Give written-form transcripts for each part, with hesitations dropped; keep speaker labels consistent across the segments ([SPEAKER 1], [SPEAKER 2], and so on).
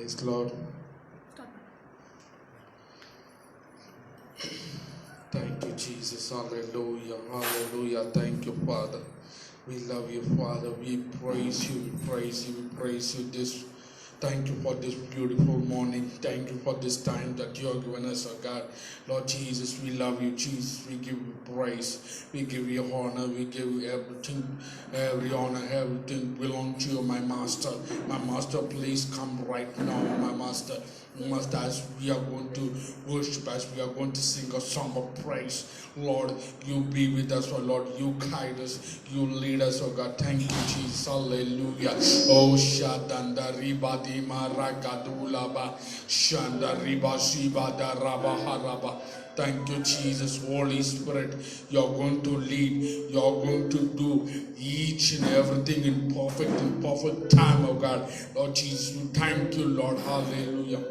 [SPEAKER 1] Praise the Lord. Thank you, Jesus. Hallelujah. Hallelujah. Thank you, Father. We love you, Father. We praise you. We praise you. We praise you. Thank you for this beautiful morning. Thank you for this time that you have given us, oh God. Lord Jesus, we love you. Jesus, we give you praise. We give you honor. We give you everything. Every honor, everything belongs to you, my Master. My Master, please come right now, my Master. Master, as we are going to worship, as we are going to sing a song of praise, Lord, you be with us, oh Lord. You guide us, you lead us, oh God. Thank you, Jesus. Hallelujah. Oh, Shadanda Riba di Maragadulaba, Shanda Riba Shiba da Raba Haraba. Thank you, Jesus. Holy Spirit, you're going to lead, you're going to do each and everything in perfect time, oh God. Lord Jesus, we thank you, Lord. Hallelujah.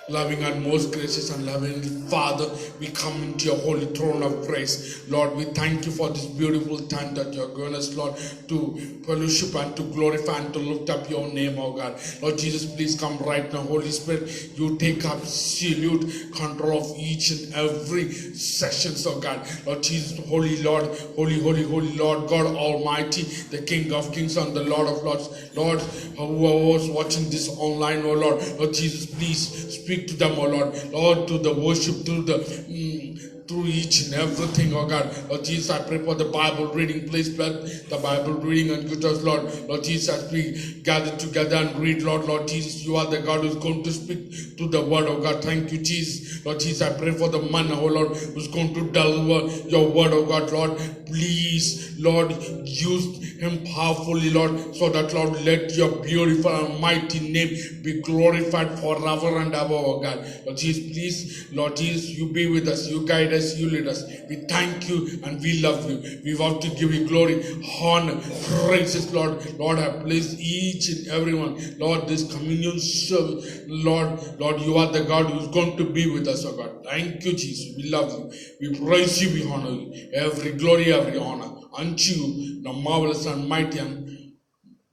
[SPEAKER 1] Loving and most gracious and loving Father, we come into your holy throne of grace. Lord, we thank you for this beautiful time that you are giving us, Lord, to fellowship and to glorify and to lift up your name, oh God. Lord Jesus, please come right now. Holy Spirit, you take absolute control of each and every session, oh God. Lord Jesus, holy Lord, holy Lord, God Almighty, the King of Kings and the Lord of Lords. Lord, whoever was watching this online, oh Lord Jesus, please speak to them, oh Lord. Lord, to the worship, through each and everything, oh God. Lord Jesus, I pray for the Bible reading. Please bless the Bible reading and good us, Lord. Lord Jesus, as we gather together and read, Lord Jesus, you are the God who's going to speak to the word, oh God. Thank you, Jesus. Lord Jesus, I pray for the man, oh Lord, who's going to deliver your word, oh God, Lord. Please, Lord, use him powerfully, Lord, so that, Lord, let your beautiful and mighty name be glorified forever and ever, oh God. Lord Jesus, please, Lord Jesus, you be with us, you guide us, you lead us. We thank you and we love you. We want to give you glory, honor, praises, Lord. Lord, I place each and everyone, Lord, this communion service, Lord, you are the God who's going to be with us, oh God. Thank you, Jesus. We love you. We praise you, we honor you. Every glory, every honor unto you, the marvelous and mighty and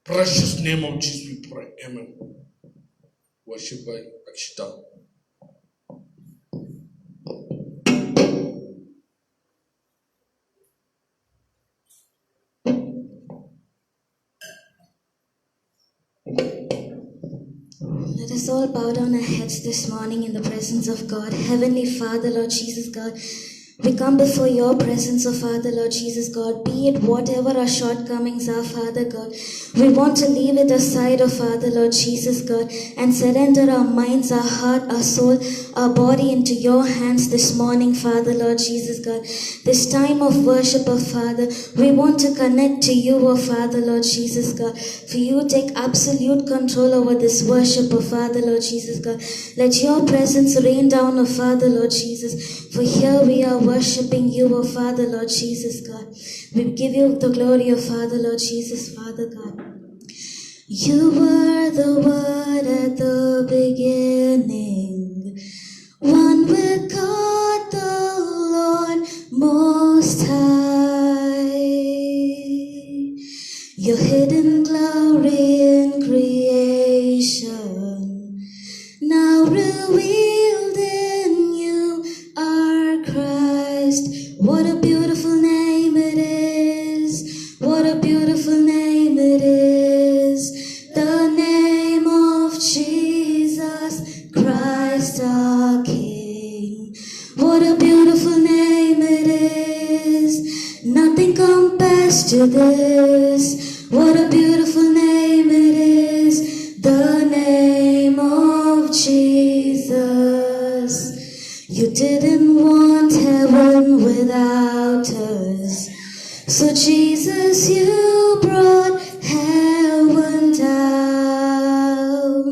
[SPEAKER 1] precious name of Jesus we pray. Amen. Worship by Akshita.
[SPEAKER 2] Let us all bow down our heads this morning in the presence of God. Heavenly Father, Lord Jesus God, we come before your presence, oh Father, Lord Jesus God, be it whatever our shortcomings are, Father God. We want to leave it aside, oh Father, Lord Jesus God, and surrender our minds, our heart, our soul, our body into your hands this morning, Father, Lord Jesus God. This time of worship, oh Father, we want to connect to you, oh Father, Lord Jesus God. For you take absolute control over this worship, oh Father, Lord Jesus God. Let your presence rain down, oh Father, Lord Jesus. For here we are worshipping you, O Father, Lord Jesus, God. We give you the glory, O Father, Lord Jesus, Father, God. You were the Word at the beginning, one with God the Lord Most High. Your hidden glory in creation, now revealed in you are Christ. What a beautiful name it is. What a beautiful name it is. The name of Jesus Christ our King. What a beautiful name it is. Nothing compares to this. What a beautiful name it is. The name of Jesus. You didn't want heaven without us, so Jesus, you brought heaven down.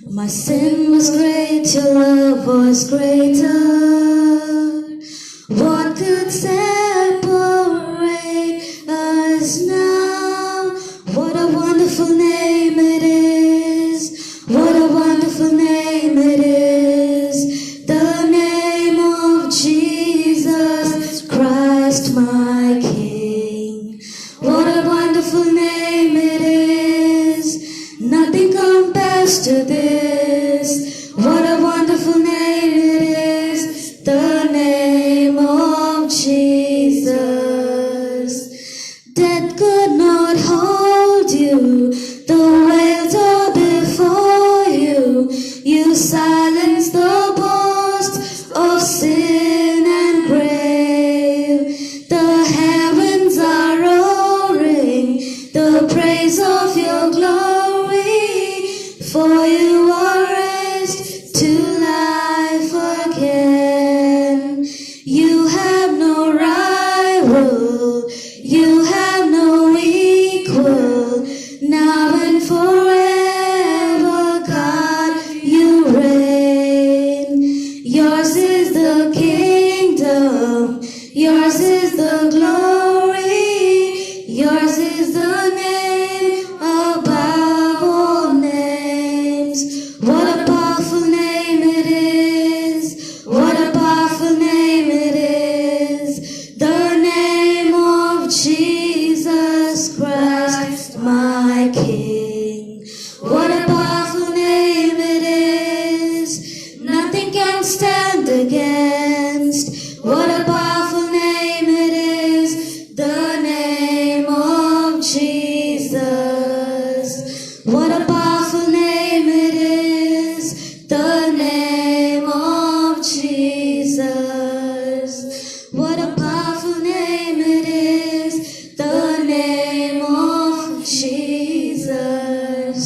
[SPEAKER 2] My sin was great, your love was greater. What could separate us now? What a wonderful name it is. What a wonderful name it is. The name of Jesus Christ my King. What a wonderful name it is. Nothing compares to this. What a wonderful name it is, the name of Jesus. Death could not hold you, the veils are before you. You silence the boast of sin and grave. The heavens are roaring the praise of your glory, for you are raised to life again. You have no rival, you have no equal. Now and forever, God, you reign. Yours is the kingdom, yours is the glory, yours is the name above all names. What a powerful name it is, what a powerful name it is, the name of Jesus Christ, my King. What a powerful name it is, nothing can stand against. What a powerful name it is, the name of Jesus. What a powerful name it is, the name of Jesus. What a powerful name it is, the name of Jesus.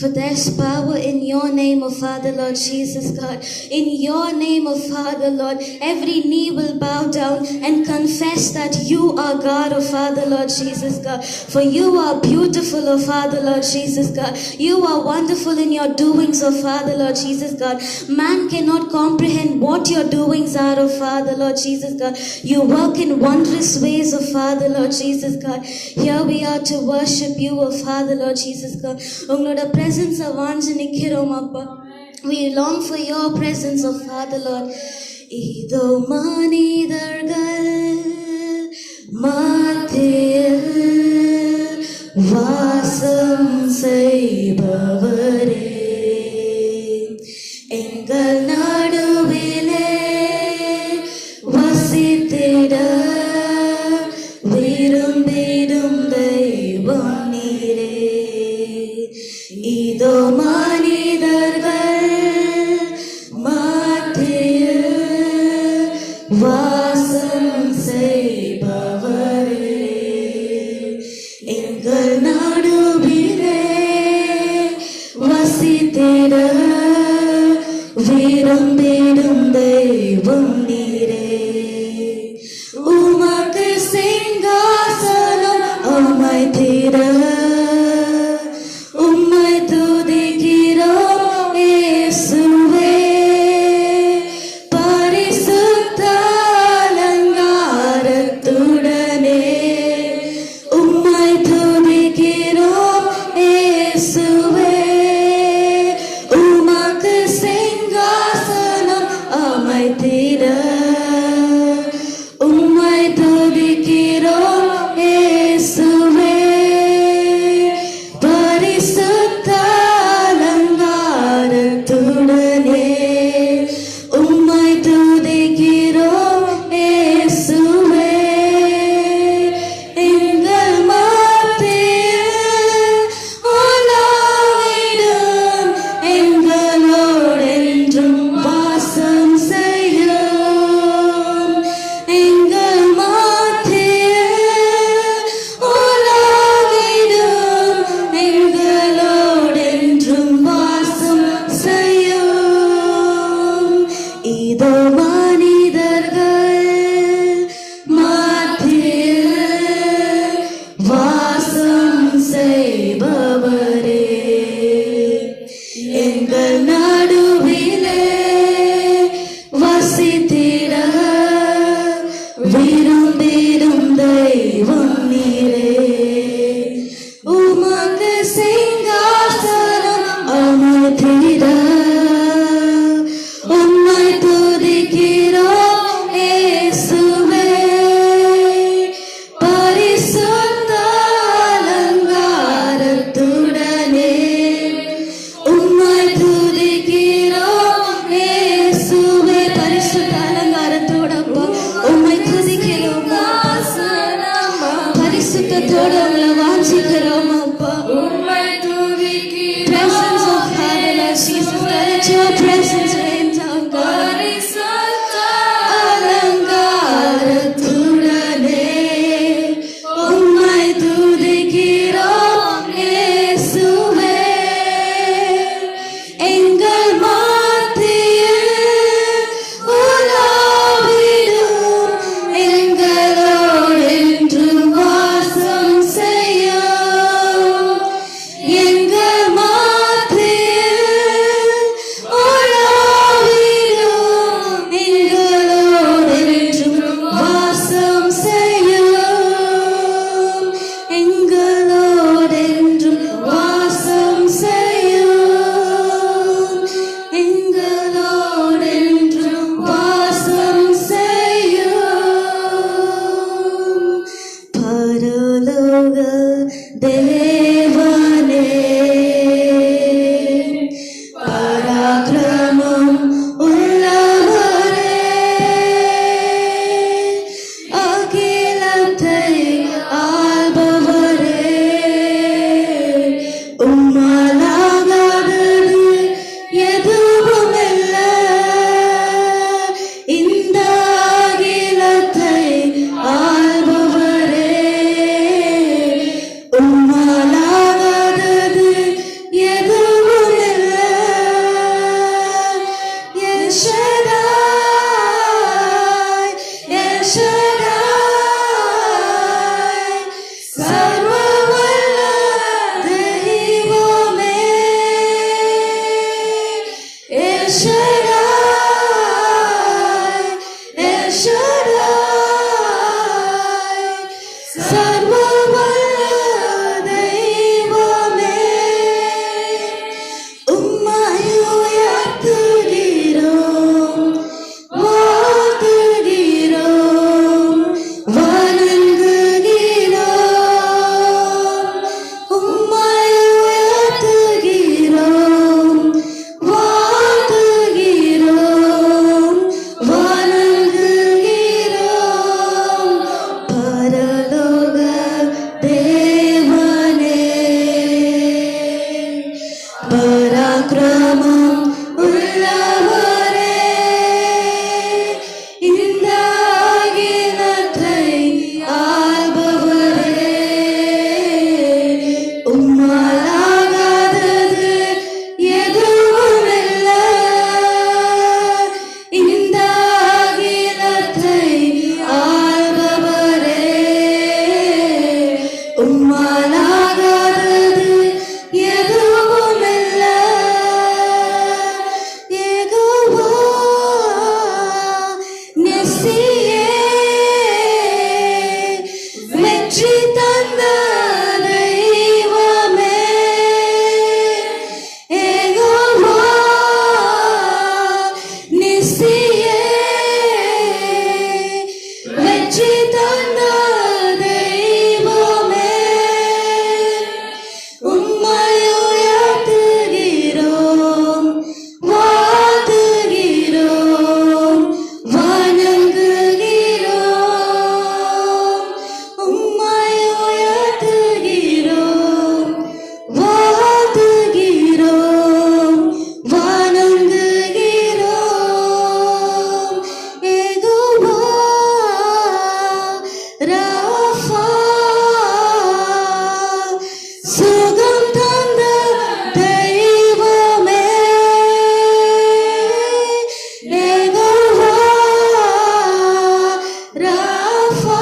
[SPEAKER 2] For there's power in your name, O Father, Lord Jesus, God. In your name, O Father, Lord, every knee will bow down and confess that you are God, O Father, Lord Jesus, God. For you are beautiful, O Father, Lord Jesus, God. You are wonderful in your doings, O Father, Lord Jesus, God. Man cannot comprehend what your doings are, O Father, Lord Jesus, God. You work in wondrous ways, O Father, Lord Jesus, God. Here we are to worship you, O Father, Lord Jesus, God. உங்களோட presence வாஞ்சு நிக்கிறோம் அப்பா. We long for your presence, O Father, Lord. இதோ மனிதர்கள் மத்தியில் வாசம் செய்பவரே, எங்கள் நடுவிலே வசித்திட விரும்பிடும் தெய்வம் நீரே. இதோ மனிதர்கள் மத்தியில் வாசம் செய்பவரே, எங்கள் நடுவிலே வசித்திட விரும்பிடும் தெய்வம் நீரே. உமக்கு சிங்காசனம் அமைத்திட உம்மை துதிக்கிறோம் இயேசுவே. பரிசுத்த அலங்காரத்துடனே உம்மை துதிக்கிறோம் இயேசுவே. உமக்கு சிங்காசனம் அமைத்திட உம்மை துதிக்கிறோம் இயேசுவே. பரிசுத்த அலங்காரத்துடனே உம்மை துதிக்கிறோம் இயேசுவே. எங்கள் மத்தியில் உலாவிடும் பராக்கிரமம் உள்ளவரே, இந்த அகிலத்தை ஆள்பவரே, உம்மாலாகாதது எதுவுமில்லை. இந்த அகிலத்தை ஆள்பவரே, உம்மாலாகாதது எதுவுமில்லை. யெகோவா நிசியே, வெற்றி தந்த தெய்வமே. யெகோவா நிசியே, வெற்றி தந்த தெய்வமே. உம்மை உயர்த்துகிறோம், வாழ்த்துகிறோம், வணங்குகிறோம். உம்மை உயர்த்துகிறோம், வாழ்த்துகிறோம், வணங்குகிறோம். யெகோவா ராஃபா, சுகம் தந்த தெய்வமே. யெகோவா ராஃபா,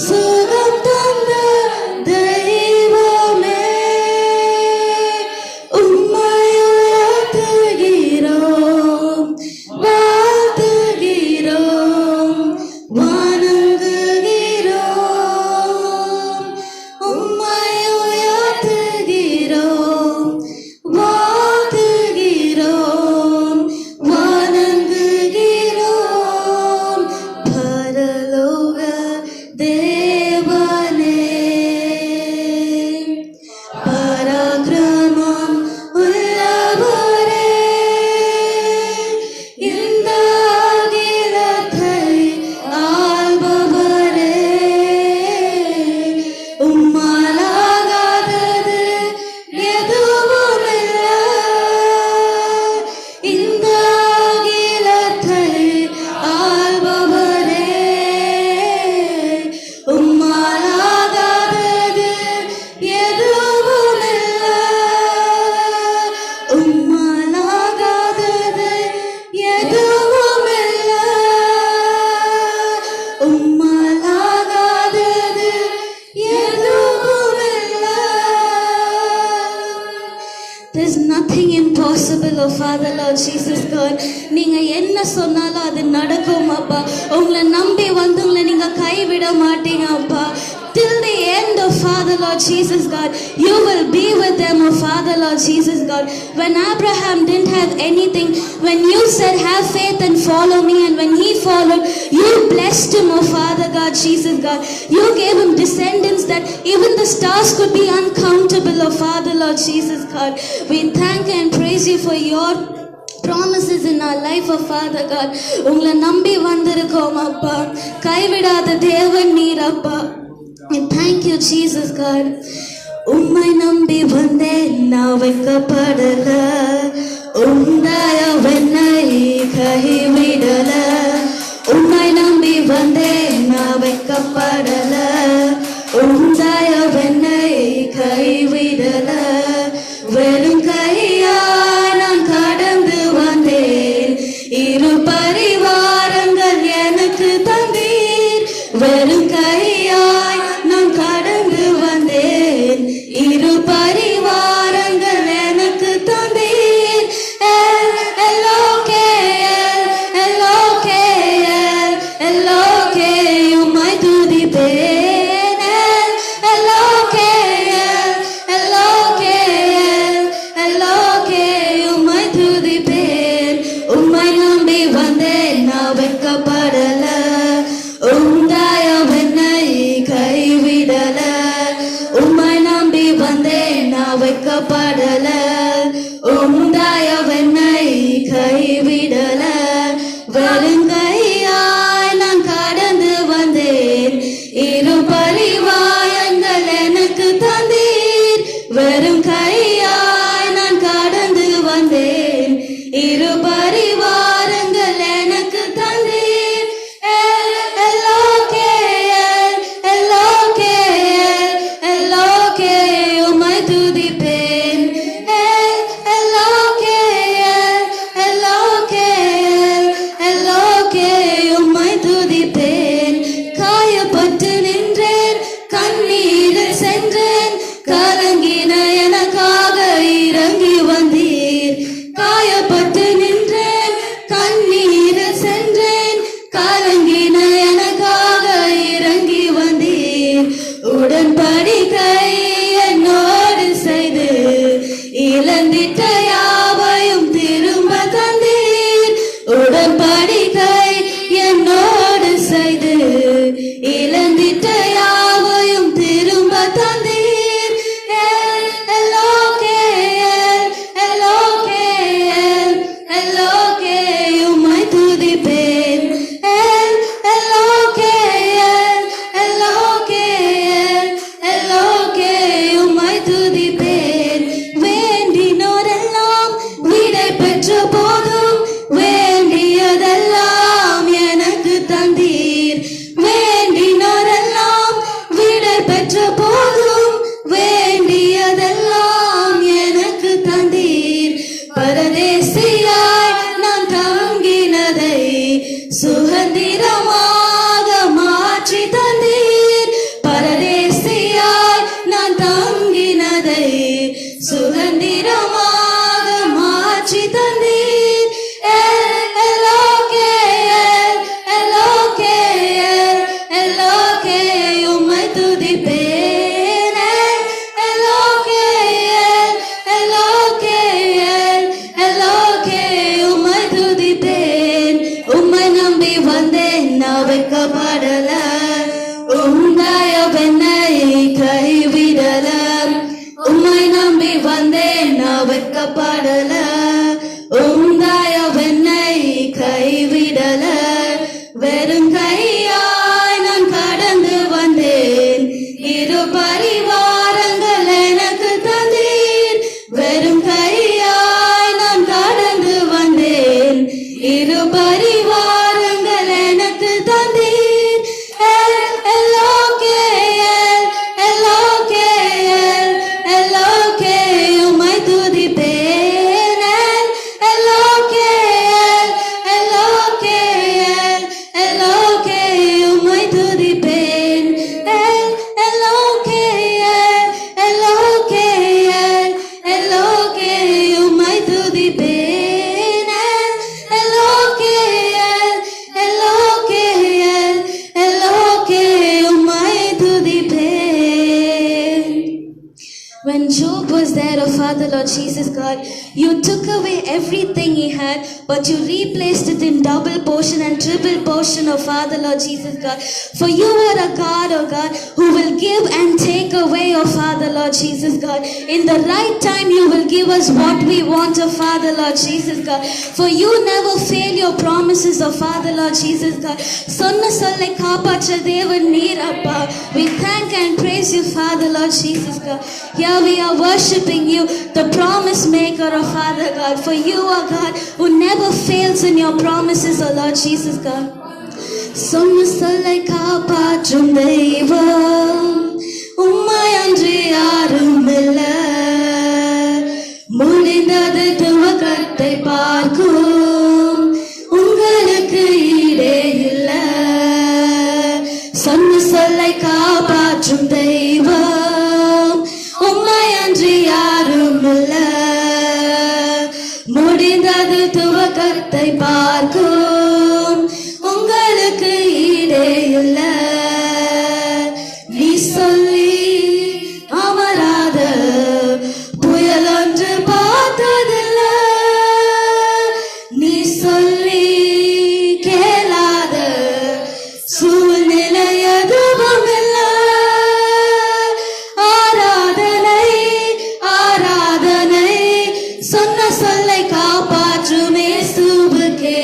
[SPEAKER 2] சுகம் தந்த தெய்வமே. உம்மை உயர்த்துகிறோம், வாழ்த்துகிறோம், வணங்குகிறோம். உம்மை உயர்த்துகிறோம், வாழ்த்துகிறோம், வணங்குகிறோம். பரலோக தேவனே, பராக்கிரமம் உள்ளவரே, இந்த அகிலத்தை ஆள்பவரே, உம்மாலாகாதது எதுவுமில்லை. இந்த அகிலத்தை ஆள்பவரே, உம்மாலாகாதது எதுவுமில்லை. உம்மாலாகாதது எதுவுமில்லை. உம்மாலாகாதது எதுவுமில்லை. There's nothing impossible, oh Father Lord Jesus God. நீங்க என்ன சொன்னாலும் அது நடக்கும் அப்பா. உங்களை நம்பி வந்தவங்களை நீங்க கைவிட மாட்டீங்க அப்பா. Till the end, oh Father Lord Jesus God, you will be with them, oh Father Lord Jesus God. When Abraham didn't have anything, when you said have faith and follow me, and when he followed, you blessed him, oh Father God Jesus God. You gave him descendants that even the stars could be uncountable, oh Father Lord Jesus God. We thank and praise you for your promises in our life, oh Father God. உங்களை நம்பி வந்திருக்கோம் அப்பா. கைவிடாத தேவன் நீர் அப்பா. Thank you Jesus God. உம்மை நம்பி வந்தேன், நான் வைக்கப்படல. உந்தயவென்னை கைவிடல. உம்மை நம்பி வந்தேன், நான் வைக்கப்படல. உந்தயவென்னை கைவிடல. வெறும் கையாய் நான் கடந்து வந்தேன், இரு பரிவாரங்கள் எனக்கு தந்தீர். வெறும் கையாய் நான் கடந்து வந்தேன், இரு பரிவாரங்கள் எனக்கு தந்தீர். எல்லோகே வெறும் கையாய் நான் கடந்து வந்தேன். இரு பரிவாரங்கள் எனக்கு தந்தீர். எல்லோகேல், எல்லோகேல், எல்லோகே உம்மை துதிப்பேன். எல்லோகேல், எல்லோகேல், எல்லோகே உம்மை துதிப்பேன். காயப்பட்டு நின்றேன், கண்ணீரில் சென்றேன், கலங்கின எனக்காக இறங்கி வந்தீர். காயப்பட்டு நின்றேன், கண்ணீரில் சென்றேன், கலங்கின எனக்காக இறங்கி வந்தீர். உடன்படிக்கை என்னோடு செய்து இழந்திட்ட யாவையும் திரும்ப தந்தீர். உடன்படிக்கை என்னோடு செய்து இழந்திட்ட யாவையும் திரும்ப தந்தீர். எல்லோகேல், எல்லோகேல், எல்லோகே உம்மை துதிப்பேன். எல்லோகேல், எல்லோகேல், எல்லோகே உம்மை துதிப்பேன். வேண்டினோரெல்லாம் விடை பெற்ற போதும் வேண்டியதெல்லாம் எனக்கு தந்தீர். வேண்டினோரெல்லாம் விடை பெற்ற போதும் வேண்டியதெல்லாம் எனக்கு தந்தீர். பரதேசியாய் நான் தங்கினதை சுதந்திரமாக மாற்றி தந்தீர். பரதேசியாய் நான் தங்கினதை சுதந்திரமாக மாற்றி தந்தீர். எல்லோகேல், எல்லோகேல், எல்லோகே உம்மை துதிப்பேன். எல்லோகேல், எல்லோகேல், எல்லோகே உம்மை துதிப்பேன். உம்மை நம்பி வந்தேன், நான் வெட்கப்படல. உம் தயவென்னை கைவிடல. உம்மை நம்பி வந்தேன், நான் வெட்கப்படல. உம் தயவென்னை கைவிடல. வெறும் கையாய் நான் கடந்து வந்தேன். இரு பரிவாரங்கள் எனக்கு தந்தீர். வெறும் கையாய் நான் கடந்து வந்தேன். இரு பரிவாரங்கள் எனக்கு தந்தீர். எல்லோகேல், எல்லோகேல், எல்லோகே உம்மை துதிப்பேன். எல்லோகேல், எல்லோகேல், எல்லோகே உம்மை துதிப்பேன். எல்லோகேல், எல்லோகேல், எல்லோகே உம்மை துதிப்பேன். எல்லோகேல், எல்லோகேல், எல்லோகே உம்மை துதிப்பேன். When Job was there, oh Father Lord Jesus God, you took away everything he had, but you replaced it in double portion and triple portion, oh Father Lord Jesus God. For you are a God, oh God, who will give and take away, oh Father Lord Jesus God. In the right time, you will give us what we want, oh Father Lord Jesus God. For you never fail your promises, oh Father Lord Jesus God. சொன்ன சொல்லை காப்பாற்ற தேவன் நீர் அப்பா. We thank and praise you, Father Lord Jesus God. Here we are worshiping you, the promise maker, oh Father God. For you are God who never fails in your promises, oh Lord Jesus God. சொன்ன சொல்லை காப்பாற்றும் தெய்வம் உம்மை அன்றி யாரும் இல்லை. முடிந்தது துவக்கத்தை பார்க்கும் உங்களுக்கு ஈடே இல்லை. சொன்ன சொல்லை காப்பாற்றும் தெய்வம் உம்மை அன்றி யாரும் இல்லை. முடிந்தது துவக்கத்தை பார்க்கும் உங்களுக்கு ஈடே இல்லை. நீ சொல்லி அமராத புயல் ஒன்று பார்த்ததில்லை. நீ சொல்லி கேளாத சூழ்நிலை எதுவும் இல்லை. ஆராதனை, ஆராதனை, சொன்ன சொல்லை காப்பாற்றும் இயேசுவுக்கே.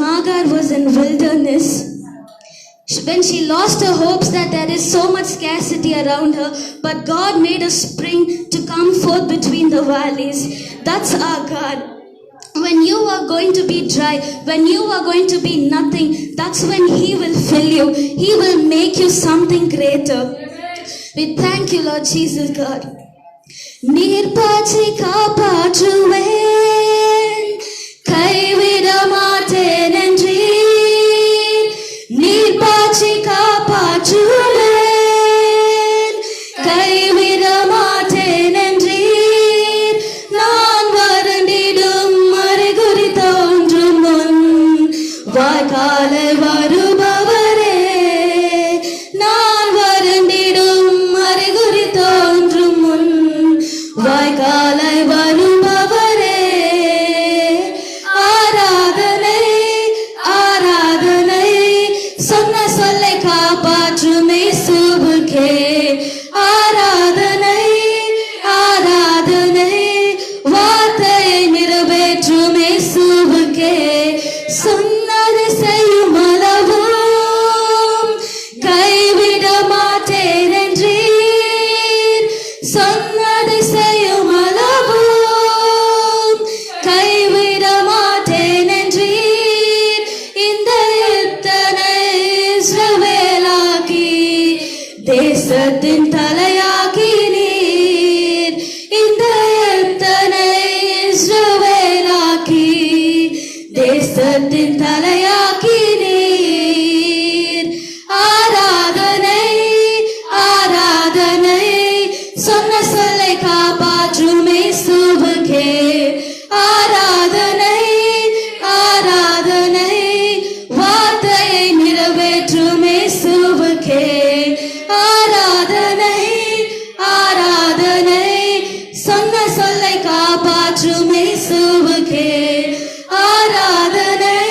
[SPEAKER 2] Hagar was in wilderness, when she lost her hopes that there is so much scarcity around her, but God made a spring to come forth between the valleys. That's our God. When you are going to be dry, when you are going to be nothing, that's when He will fill you. He will make you something greater. We thank you, Lord Jesus God. நீர் பாய்ச்சி காப்பாற்றுவேன், கைவிட மாட்டேன் என்றீர். நீர் பாய்ச்சி காப்பாற்றுவேன், கைவிட மாட்டேன் என்றீர். நான் வருந்திடும் அறிகுறி தோன்றும் முன் வாய்க்காலை வருபவரே, நான் வருந்திடும் அறிகுறி தோன்றும் முன் வாய்க்காலை வருபவரே. ஆராதனை ஆராதனை, சொன்ன சொல்லை காப்பாற்றும் இயேசுவுக்கே. ஆராதனை ஆராதனை, வார்த்தையை நிறைவேற்றும் இயேசுவுக்கே. சொன்னதை செய்யும் அளவும் கைவிட மாட்டேன் என்றீர். சொன்னதை செய்யும் அளவும் கைவிட மாட்டேன் என்றீர். இந்த எத்தனை இஸ்ரவேலாக்கி தேசத்தின் தலையாக்கி நீர். இந்த எத்தனை இஸ்ரவேலாக்கி தேசத்தின் தலையாக்கி நீர். ஆராதனை ஆராதனை, சொன்ன சொல்லை காப்பாற்றும் இயேசுவுக்கே. ஆராதனை ஆராதனை, வார்த்தையை நிறைவேற்றும் இயேசுவுக்கே. ஆராதனை ஆராதனை, சொன்ன சொல்லை காப்பாற்றும் இயேசுவுக்கே. ஆராதனை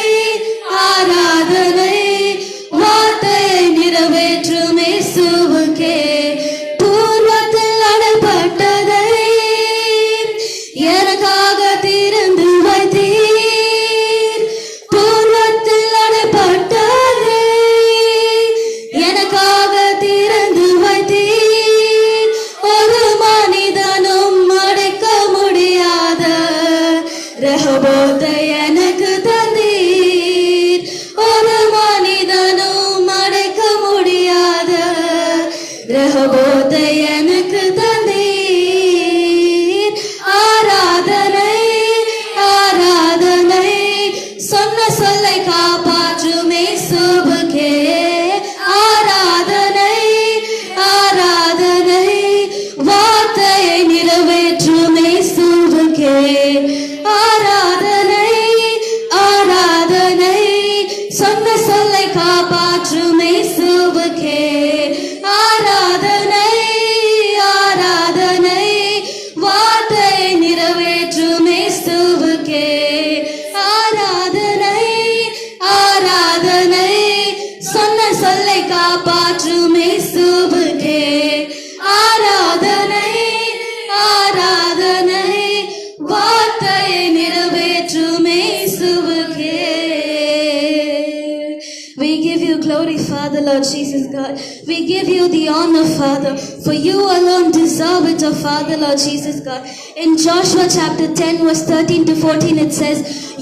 [SPEAKER 2] ஆராதனை, வார்த்தையை நிறைவேற்றும் இயேசுவுக்கே. பூர்வத்தில் அடைபட்டதை எனக்காக திறந்து வைத்தீர். பூர்வத்தில் அடைபட்டதை எனக்காக திறந்து வைத்தீர். ஒரு மனிதனும் அடைக்க முடியாத ரஹபோத்தை எனக்கு தந்தீர். ஒரு மனிதனும் அடைக்க முடியாத ரஹபோத்தை எனக்கு தந்தீர். ஆராதனை ஆராதனை, சொன்ன சொல்லை காப்பாற்றும் இயேசுவுக்கே. ஆராதனை ஆராதனை, வார்த்தையை நிறைவேற்றும் இயேசுவுக்கே. ஆராதனை ஆராதனை, சொன்ன சொல்லை காப்பாற்றும் இயேசுவுக்கே. ஆராதனை ஆராதனை, வார்த்தையை நிறைவேற்றும் இயேசுவுக்கே. ஆராதனை ஆராதனை, சொன்ன சொல்லை காப்பாற்றும் இயேசுவுக்கே. ஆராதனை ஆராதனை, வார்த்தையை நிறைவேற்றும் இயேசுவுக்கே. We give you glory, Father, Lord Jesus God. We give you the honor, Father, for you alone deserve it, oh Father, Lord Jesus God. In Joshua chapter 10 verse 13 to 14 it says,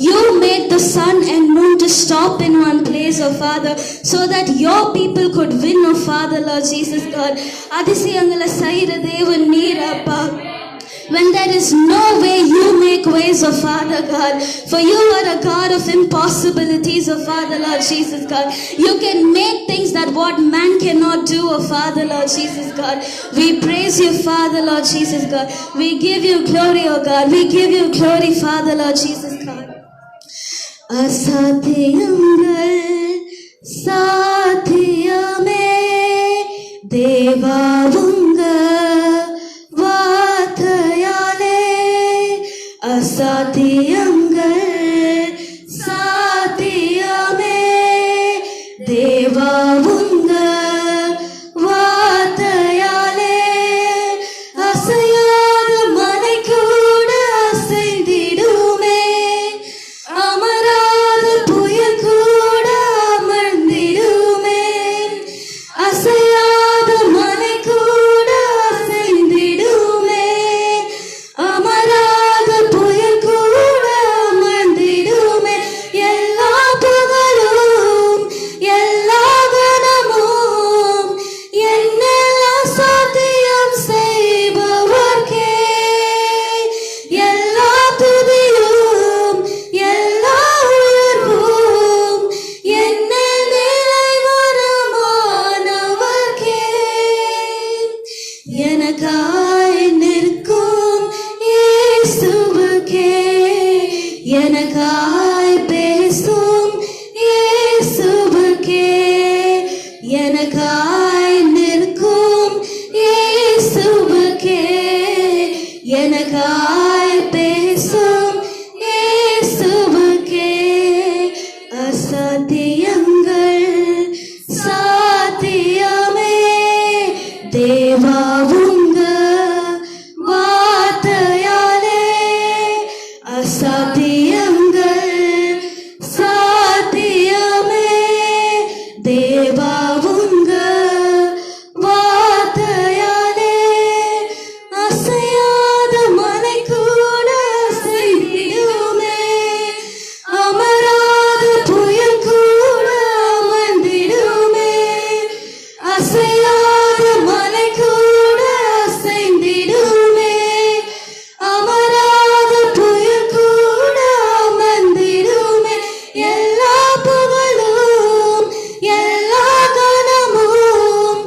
[SPEAKER 2] you made the sun and moon to stop in one place, oh Father, so that your people could win, oh Father, Lord Jesus God. அதிசயங்களை செய்கிற தேவன் நீர் அப்பா. When there is no way, you make ways, oh Father God. For you are a God of impossibilities, oh Father, Lord Jesus God. You can make things that what man cannot do, oh Father, Lord Jesus God. We praise you, Father, Lord Jesus God. We give you glory, oh God. We give you glory, Father, Lord Jesus God. அசாத்தியங்கள் சாத்தியமே தேவா உங்க வார்த்தையாலே. அசாத்தியங்கள் சாத்தியமே தேவா உங்க வார்த்தையாலே. அசையாத மலை கூட அசைந்திடுமே, அமராத புயல் பேசும் இயேசுவுக்கே எனக்காய் நிற்கும் இயேசுவுக்கே எனக்காய் பேசும் இயேசுவுக்கே அசாத்தியங்கள் சாத்தியமே தேவா உங்க வார்த்தையாலே அசாத்தியங்கள் சாத்தியமே தேவா உங்க வார்த்தையாலே அசையாத மலை கூட அசைந்திடுமே அமராத புயல் கூட அமர்ந்திடுமே அசையாத மலை கூட அசைந்திடுமே அமராத புயல் கூட அமர்ந்திடுமே எல்லா புகழும் எல்லா கனமும்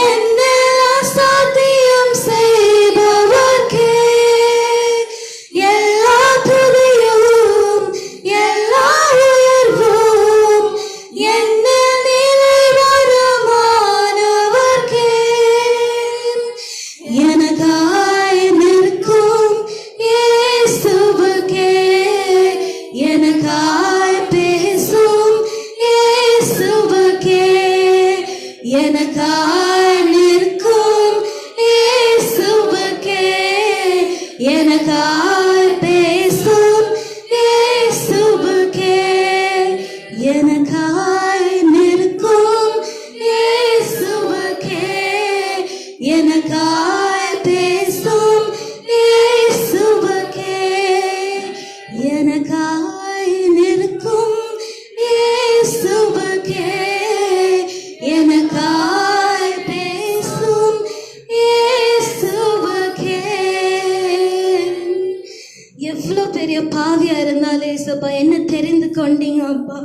[SPEAKER 2] என்னெல்லாம் சாத்தியம் செய்பவர்க்கே எல்லா துதியும் எல்லா உயர்வும் என்ன நிலைவரமானவர்க்கே எனக்காய் நிற்கும் இயேசுவுக்கே எனக்காய் பேசும் இயேசுவுக்கே எனக்காய் நிற்கும் இயேசுவுக்கே எனக்காய் பேசும் இயேசுவுக்கே எனக்காய் நிற்கும் இயேசுவுக்கே எனக்காய் பேசும் இயேசுவுக்கே எனக்காய் நிற்கும் இயேசுவுக்கே எனக்காய் பேசும் இயேசுவுக்கே எவ்வளோ பெரிய பாவியா இருந்தாலும் ஏசப்பா என்ன தெரிந்து கொண்டீங்க அப்பா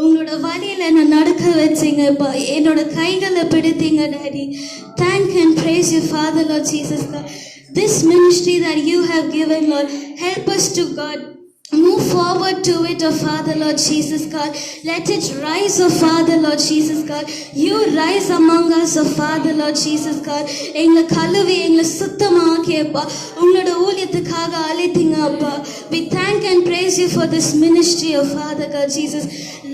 [SPEAKER 2] உங்களோட வழியில என்ன நடக்க வச்சீங்கப்பா என்னோட கைகளை பிடித்தீங்க daddy thank and praise you Father Lord Jesus God this ministry that you have given Lord help us to God move forward to it, oh Father Lord Jesus God. Let it rise, oh Father Lord Jesus God. You rise among us, oh Father Lord Jesus God. எங்களை கழுவி எங்களை சுத்தமாக்கியப்பா உங்களோட ஊழியத்துக்காக அழைத்தீங்க அப்பா. We thank and praise you for this ministry, oh Father God Jesus.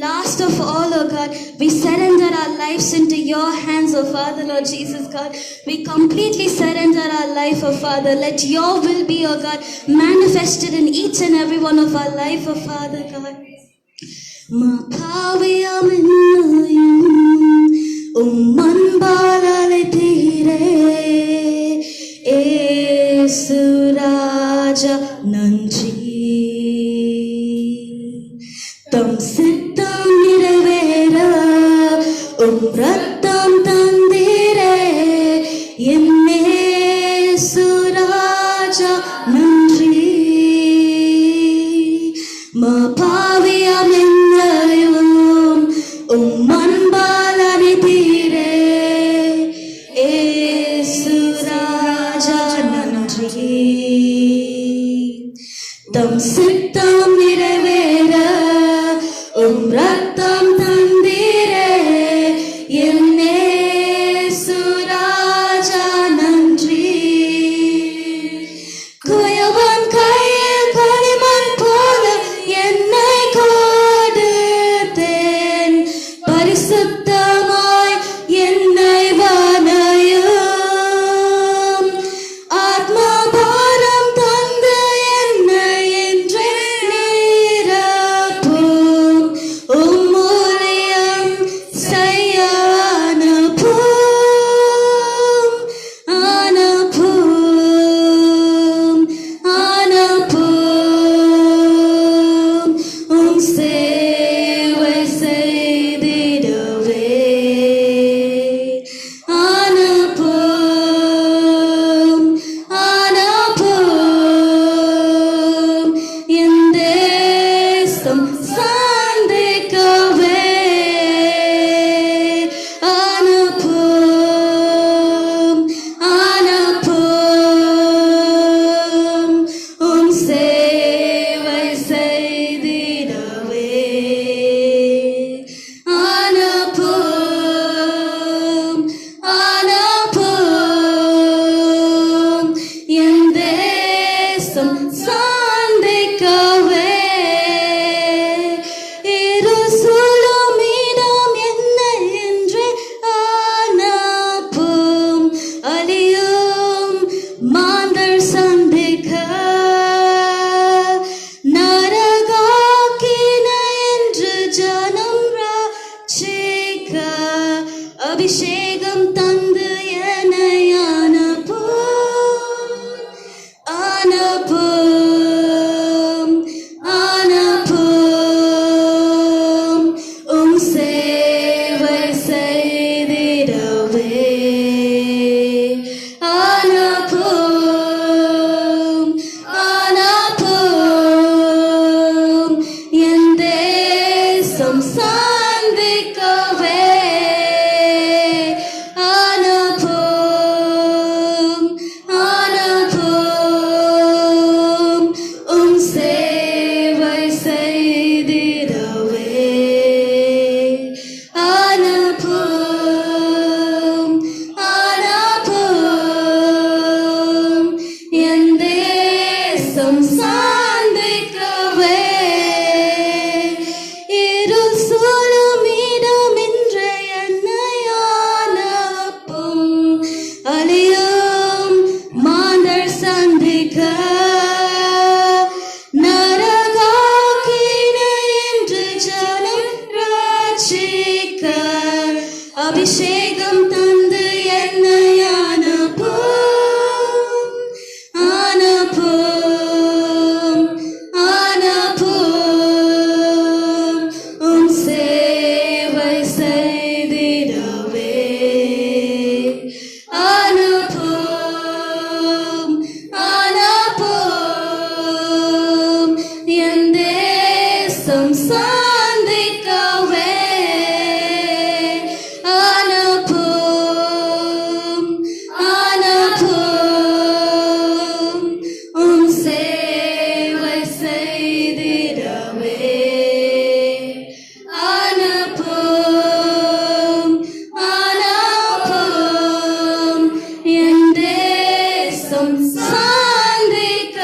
[SPEAKER 2] Last of all, oh God, we surrender our lives into your hands, oh Father Lord Jesus God. We completely surrender our life, oh Father. Let your will be, oh God, manifested in each and every one of our life, oh Father God. Ma paviyam ennayum ummanbal alaithire Yesu Raja nandri tam sittam nirvera rattam tandire enne Yesu Raja nandri ma paviyam ennayum ummanbal alaithire Yesu Raja nandri tam sittam nirvera rattam tandire enne Yesu Raja nandri குயவன் கையில் களிமண் போல என்னை கோடு அபிஷேகம் தந்து என்னை அனுப்பும் அனுப்பும் அனுப்பும் உம் சேவை செய்திடவே அனுப்பும் அனுப்பும் என் தேசம் சாந்திக்கவே அனுப்பும் அனுப்பும் உம் சேவை செய்திடவே அனுப்பும் அனுப்பும் என் தேசம் சாந்திக்கவே.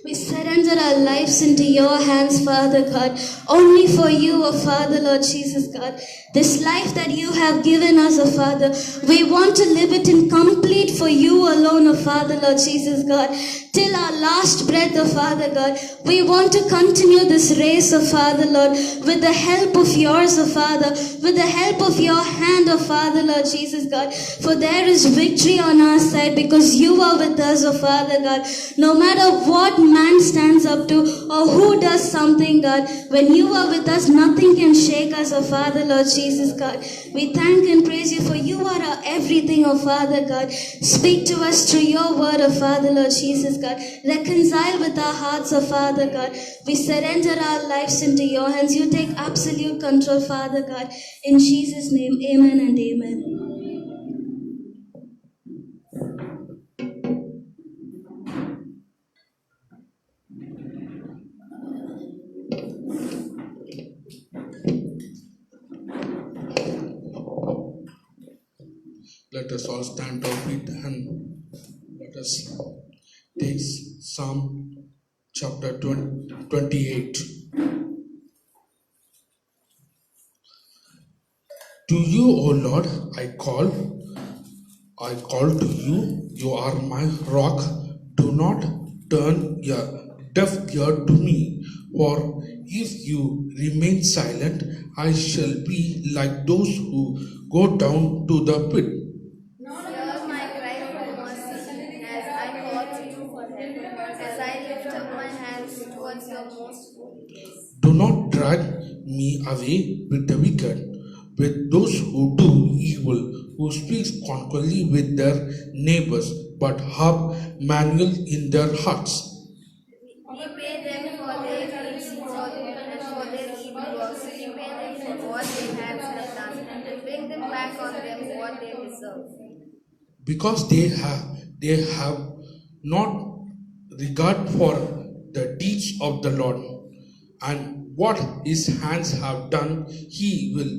[SPEAKER 2] We surrender our lives into your hands, Father God, only for you, O Father, Lord Jesus God. This life that you have given us, O Father, we want to live it in complete for you alone, O Father, Lord Jesus God. Till our last breath, O Father God, we want to continue this race, O Father, Lord, with the help of yours, O Father, with the help of your hand, O Father, Lord Jesus God. For there is victory on our side because you are with us, O Father God. No matter what man stands up to or who does something, God, when you are with us, nothing can shake us, O Father, Lord Jesus God. We thank and praise you for you are our everything, O Father God. Speak to us through your word, O Father, Lord Jesus God. Reconcile with our hearts, O Father God. We surrender our lives into your hands. You take absolute control, Father God. In Jesus' name, amen and amen.
[SPEAKER 1] Let us all stand to our feet and let us take Psalm chapter 28. To you, O Lord, I call to you. You are my rock. Do not turn your deaf ear to me. For if you remain silent, I shall be like those who go down to the pit.
[SPEAKER 3] Hear my cry for mercy as I call to you for help, as I lift up my hands towards your most holy place.
[SPEAKER 1] Do not drag me away with the wicked, with those who do evil, who speak scornfully with their neighbors, but have manual in their hearts.
[SPEAKER 3] Repay them for their deeds and for their evil works. Repay them for what their hands have done, and bring them back on them what they deserve.
[SPEAKER 1] Because they have not regard for the deeds of the Lord, and what his hands have done, he will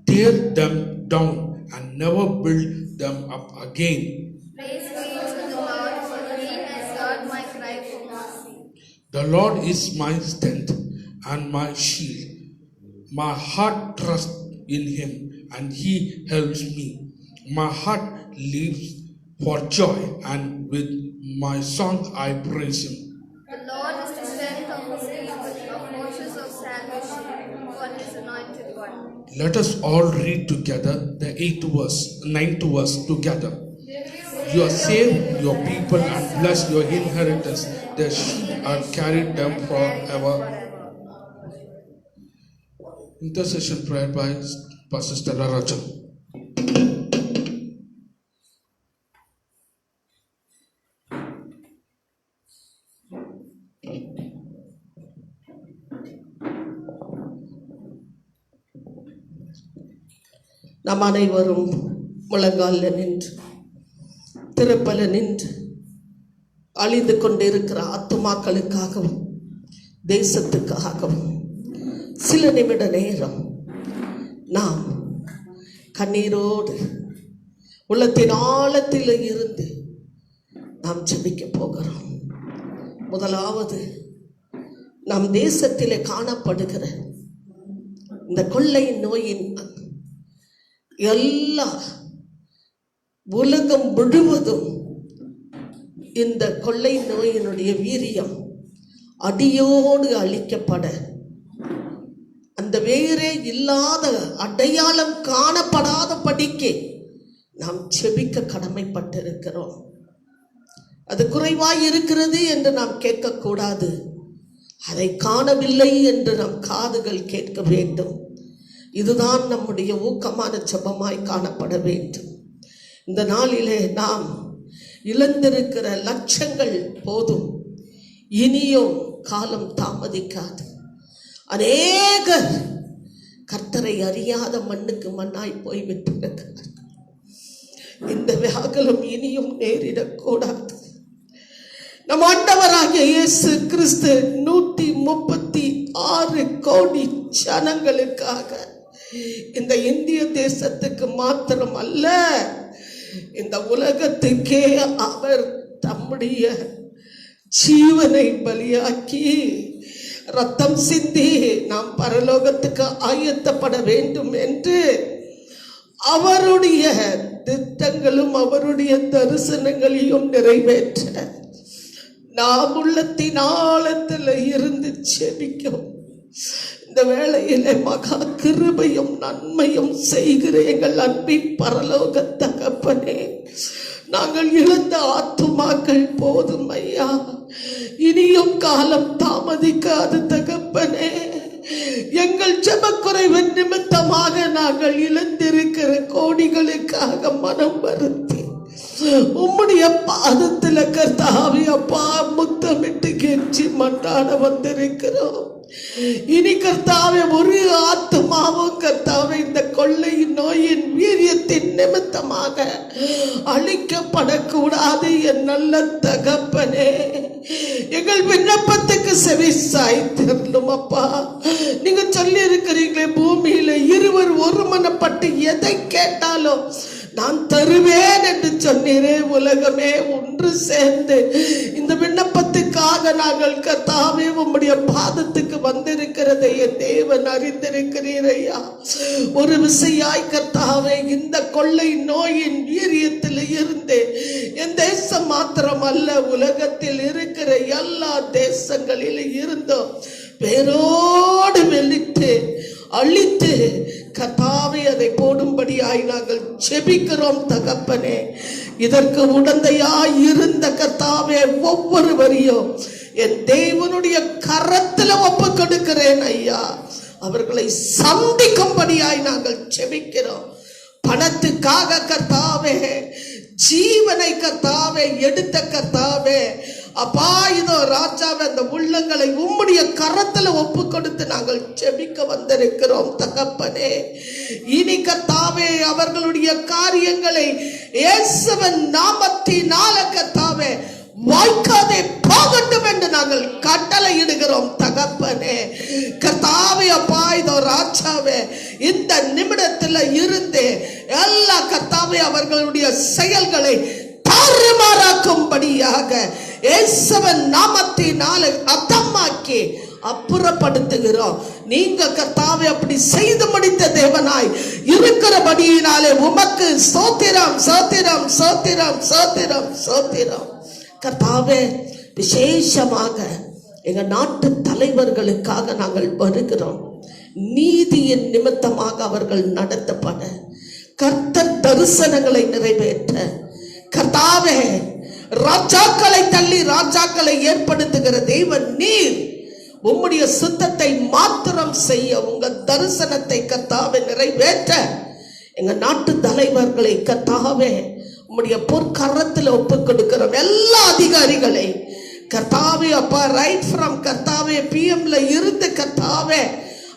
[SPEAKER 1] tear them down and never build them up again.
[SPEAKER 3] Praise be to the Lord, for he has heard my cry for mercy.
[SPEAKER 1] The Lord is my strength and my shield. My heart trusts in him, and he helps me. My heart leaps for joy, and with my song I praise him.
[SPEAKER 3] The Lord is the strength of his people, a fortress of salvation for his anointed one.
[SPEAKER 1] Let us all read together the 9th verse together. You are saved, your people, and bless your inheritance. The sheep are carried them forever. Intercession prayer by Pastor Stella Rajan.
[SPEAKER 4] நாம் அனைவரும் முழங்காலில் நின்று திறப்பல நின்று அழிந்து கொண்டிருக்கிற ஆத்துமாக்களுக்காகவும் தேசத்துக்காகவும் சில நிமிட நேரம் நாம் கண்ணீரோடு உள்ளத்தின் ஆழத்தில் இருந்து நாம் ஜெபிக்க போகிறோம். முதலாவது, நம் தேசத்திலே காணப்படுகிற இந்த கொள்ளை நோயின் எல்லா உலகம் முழுவதும் இந்த கொள்ளை நோயினுடைய வீரியம் அடியோடு அழிக்கப்பட வேறே இல்லாத அடையாளம் காணப்படாத படிக்கு நாம் செபிக்க கடமைப்பட்டிருக்கிறோம். அது குறைவாய் இருக்கிறது என்று நாம் கேட்கக்கூடாது. அதை காணவில்லை என்று நம் காதுகள் கேட்க வேண்டும். இதுதான் நம்முடைய ஊக்கமான ஜெபமாய் காணப்பட வேண்டும். இந்த நாளிலே நாம் இழந்திருக்கிற லட்சங்கள் போதும், இனியும் காலம் தாமதிக்காது. அநேகர் கர்த்தரை அறியாத மண்ணுக்கு மண்ணாய் போய்விட்டிருக்கிறார். இந்த வியாகுலம் இனியும் நேரிடக்கூடாது. நம் ஆண்டவராகிய இயேசு கிறிஸ்து 136 கோடி ஜனங்களுக்காக இந்த இந்திய தேசத்துக்கு மாத்திரம் அல்ல, இந்த உலகத்துக்கே அவர் தம்முடைய ஜீவனை பலியாக்கி ரத்தம் சிந்தி நாம் பரலோகத்துக்கு ஆயத்தப்பட வேண்டும் என்று அவருடைய திட்டங்களும் அவருடைய தரிசனங்களையும் நிறைவேற்ற நாம் உள்ளத்தின் ஆழத்தில் இருந்து செபிக்கும். இந்த வேளையிலே மகா கிருபையும் நன்மையும் செய்கிற எங்கள் அன்பின் பரலோக தகப்பனே, நாங்கள் இழந்த ஆத்துமாக்கள் போதும் ஐயா, இனியும் காலம் தாமதிக்காது தகப்பனே. எங்கள் ஜெபக்குறைவு நிமித்தமாக நாங்கள் இழந்திருக்கிற கோடிகளுக்காக மனம் வருத்தி உம்முடைய பாதத்தில் கர்த்தாவே அப்பா முத்தமிட்டு கெஞ்சி மன்றாட வந்திருக்கிறோம். இனி கர்த்தாவே ஒரு ஆத்துமாவும் கர்த்தாவே இந்த கொள்ளை நோயின் வீரியத்தின் நிமித்தமாக அழிக்கப்படக்கூடாது. என் நல்ல தகப்பனே, எங்கள் விண்ணப்பத்துக்கு செவி சாய்த்திரலும் அப்பா. நீங்க சொல்லி இருக்கிறீங்களே, பூமியில இருவர் ஒருமனப்பட்டு எதை கேட்டாலும் நான் தருவேன் என்று சொன்னீரே. உலகமே ஒன்று சேர்ந்து இந்த விண்ணப்பத்துக்காக நாங்கள் கர்த்தாவே உம்முடைய பாதத்துக்கு வந்திருக்கிறதை என் தேவன் அறிந்திருக்கிறீர் ஐயா. ஒரு விசையாய் கர்த்தாவே இந்த கொள்ளை நோயின் வீரியத்தில் இருந்து என் தேசம் மாத்திரம் அல்ல, உலகத்தில் இருக்கிற எல்லா தேசங்களில் இருந்தும் வேரோடு வெளித்து அழித்து கர்த்தாவே அதை போடும்படியாய் நாங்கள் செபிக்கிறோம் தகப்பனே. இதற்கு உடந்தையாய் இருந்த கர்த்தாவே ஒவ்வொருவரையும் என் தேவனுடைய கரத்தில் ஒப்பு கொடுக்கிறேன் ஐயா. அவர்களை சந்திக்கும்படியாய் நாங்கள் செபிக்கிறோம். பணத்துக்காக கர்த்தாவே, ஜீவனை கர்த்தாவே எடுத்த கர்த்தாவே அப்பா, இதோ ராஜாவே, அந்த உள்ளங்களை உம்முடைய கரத்துல ஒப்பு கொடுத்து நாங்கள் செபிக்க வந்திருக்கிறோம் தகப்பனே. இனி கர்த்தாவே அவர்களுடைய காரியங்களை இயேசுவின் நாமத்தினால கர்த்தாவே வாய்க்காதே போகட்டும் என்று நாங்கள் கட்டளை இடுகிறோம் தகப்பனே. கர்த்தாவே அப்பா, இதோ ராஜாவே இந்த நிமிடத்தில் இருந்து எல்லா கர்த்தாவே அவர்களுடைய செயல்களை தாறுமாறாக்கும்படியாக இயேசுவின் நாமத்தினாலே அதமாக்கி அப்புறப்படுத்துகிறோம். நீங்க கர்த்தாவே அப்படி செய்து முடித்த தேவனாய் இருக்கிறபடியினாலே உமக்கு ஸ்தோத்திரம் ஸ்தோத்திரம் ஸ்தோத்திரம் ஸ்தோத்திரம் ஸ்தோத்திரம். கர்த்தாவே, விசேஷமாக எங்க நாட்டு தலைவர்களுக்காக நாங்கள் வருகிறோம். நீதியின் நிமித்தமாக அவர்கள் நடத்தப்பட, கர்த்தர் தரிசனங்களை நிறைவேற்ற, கர்த்தாவே ராஜாக்களை தள்ளி ராஜாக்களை ஏற்படுத்துகிற தேவன் நீர். உம்முடைய சுத்தத்தை மாத்திரம் செய்ய, உங்க தரிசனத்தை கர்த்தாவே நிறைவேற்ற எங்க நாட்டு தலைவர்களை கர்த்தாவே உம்முடைய பொற்கரத்தில் ஒப்பு கொடுக்கிறோம். எல்லா அதிகாரிகளை கர்த்தாவே அப்பா, ரைட் ஃப்ரம் கர்த்தாவே பிஎம்ல இருந்து கர்த்தாவே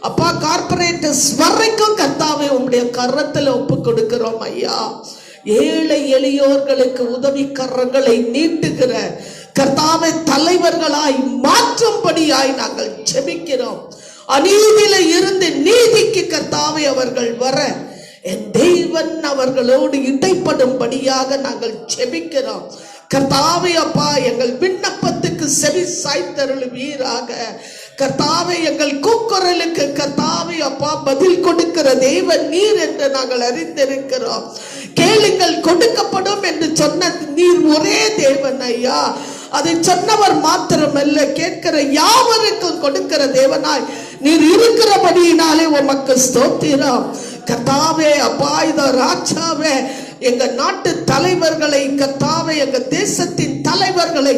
[SPEAKER 4] அப்பா கார்பரேட்டர்ஸ் வரைக்கும் கர்த்தாவே உம்முடைய கரத்தில் ஒப்பு கொடுக்கிறோம் ஐயா. ஏழை எளியோர்களுக்கு உதவி கரங்களை நீட்டுகிற கர்த்தாவே தலைவர்களாய் மாற்றும்படியாய் நாங்கள் ஜெபிக்கிறோம். அநீதியில இருந்து நீதிக்கு கர்த்தாவே அவர்கள் வர என் தேவன் அவர்களோடு இடைப்படும்படியாக நாங்கள் ஜெபிக்கிறோம். கர்த்தாவே அப்பா, எங்கள் விண்ணப்பத்துக்கு செவி சாய்த்தருளுவீராக. கர்த்தாவே எங்கள் கூக்குரலுக்கு கர்த்தாவே அப்பா பதில் கொடுக்கிற தேவன் நீர் என்று நாங்கள் அறிந்திருக்கிறோம். கேளுங்கள் கொடுக்கப்படும் என்று சொன்ன நீர் ஒரே தேவன் ஐயா. அதை சொன்னவர் மாத்திரமல்ல, கேட்கிற யாவருக்கும் கொடுக்கிற தேவனாய் நீர் இருக்கிறபடியினாலே உமக்கு ஸ்தோத்திரம். கர்த்தாவே அப்பா இதோ ராஜாவே எங்க நாட்டு தலைவர்களை கர்த்தாவே எங்க தேசத்தின் தலைவர்களை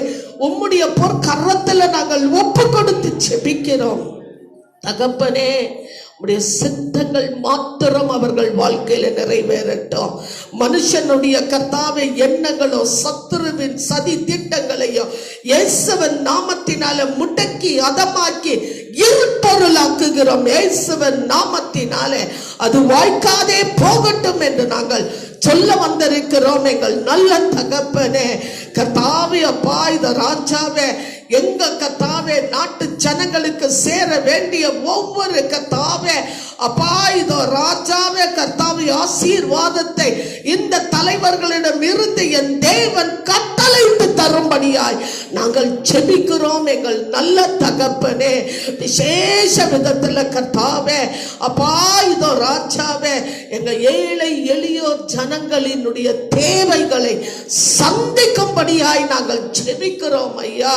[SPEAKER 4] உம்முடைய பொற்கரத்துல நாங்கள் ஒப்பு கொடுத்து செபிக்கிறோம் தகப்பனே. உடைய சித்தங்கள் மாத்திரம் அவர்கள் வாழ்க்கையில நிறைவேறட்டும். மனுஷனுடைய கர்த்தாவே எண்ணங்களோ சத்துருவின் சதி திட்டங்களையோ இயேசுவின் நாமத்தினால முடக்கி அதமாக்கி இருப்பொருளாக்குகிறோம். இயேசுவின் நாமத்தினாலே அது வாய்க்காதே போகட்டும் என்று நாங்கள் சொல்ல வந்திருக்கிறோம் எங்கள் நல்ல தகப்பனே. கர்த்தாவே அப்பா இந்த ராஜாவே எங்க கர்த்தாவே நாட்டு ஜனங்களுக்கு சேர வேண்டிய ஒவ்வொரு கர்த்தாவே அப்பா இதோ ராஜாவே கர்த்தாவே ஆசீர்வாதத்தை இந்த தலைவர்களிடம் இருந்து என் தேவன் கட்டளையிட்டு தரும்படியாய் நாங்கள் செபிக்கிறோம் எங்கள் நல்ல தகப்பனே. விசேஷ விதத்துல கர்த்தாவே அப்பா இதோ ராஜாவே எங்க ஏழை எளியோர் ஜனங்களினுடைய தேவைகளை சந்திக்கும்படியாய் நாங்கள் செபிக்கிறோம் ஐயா.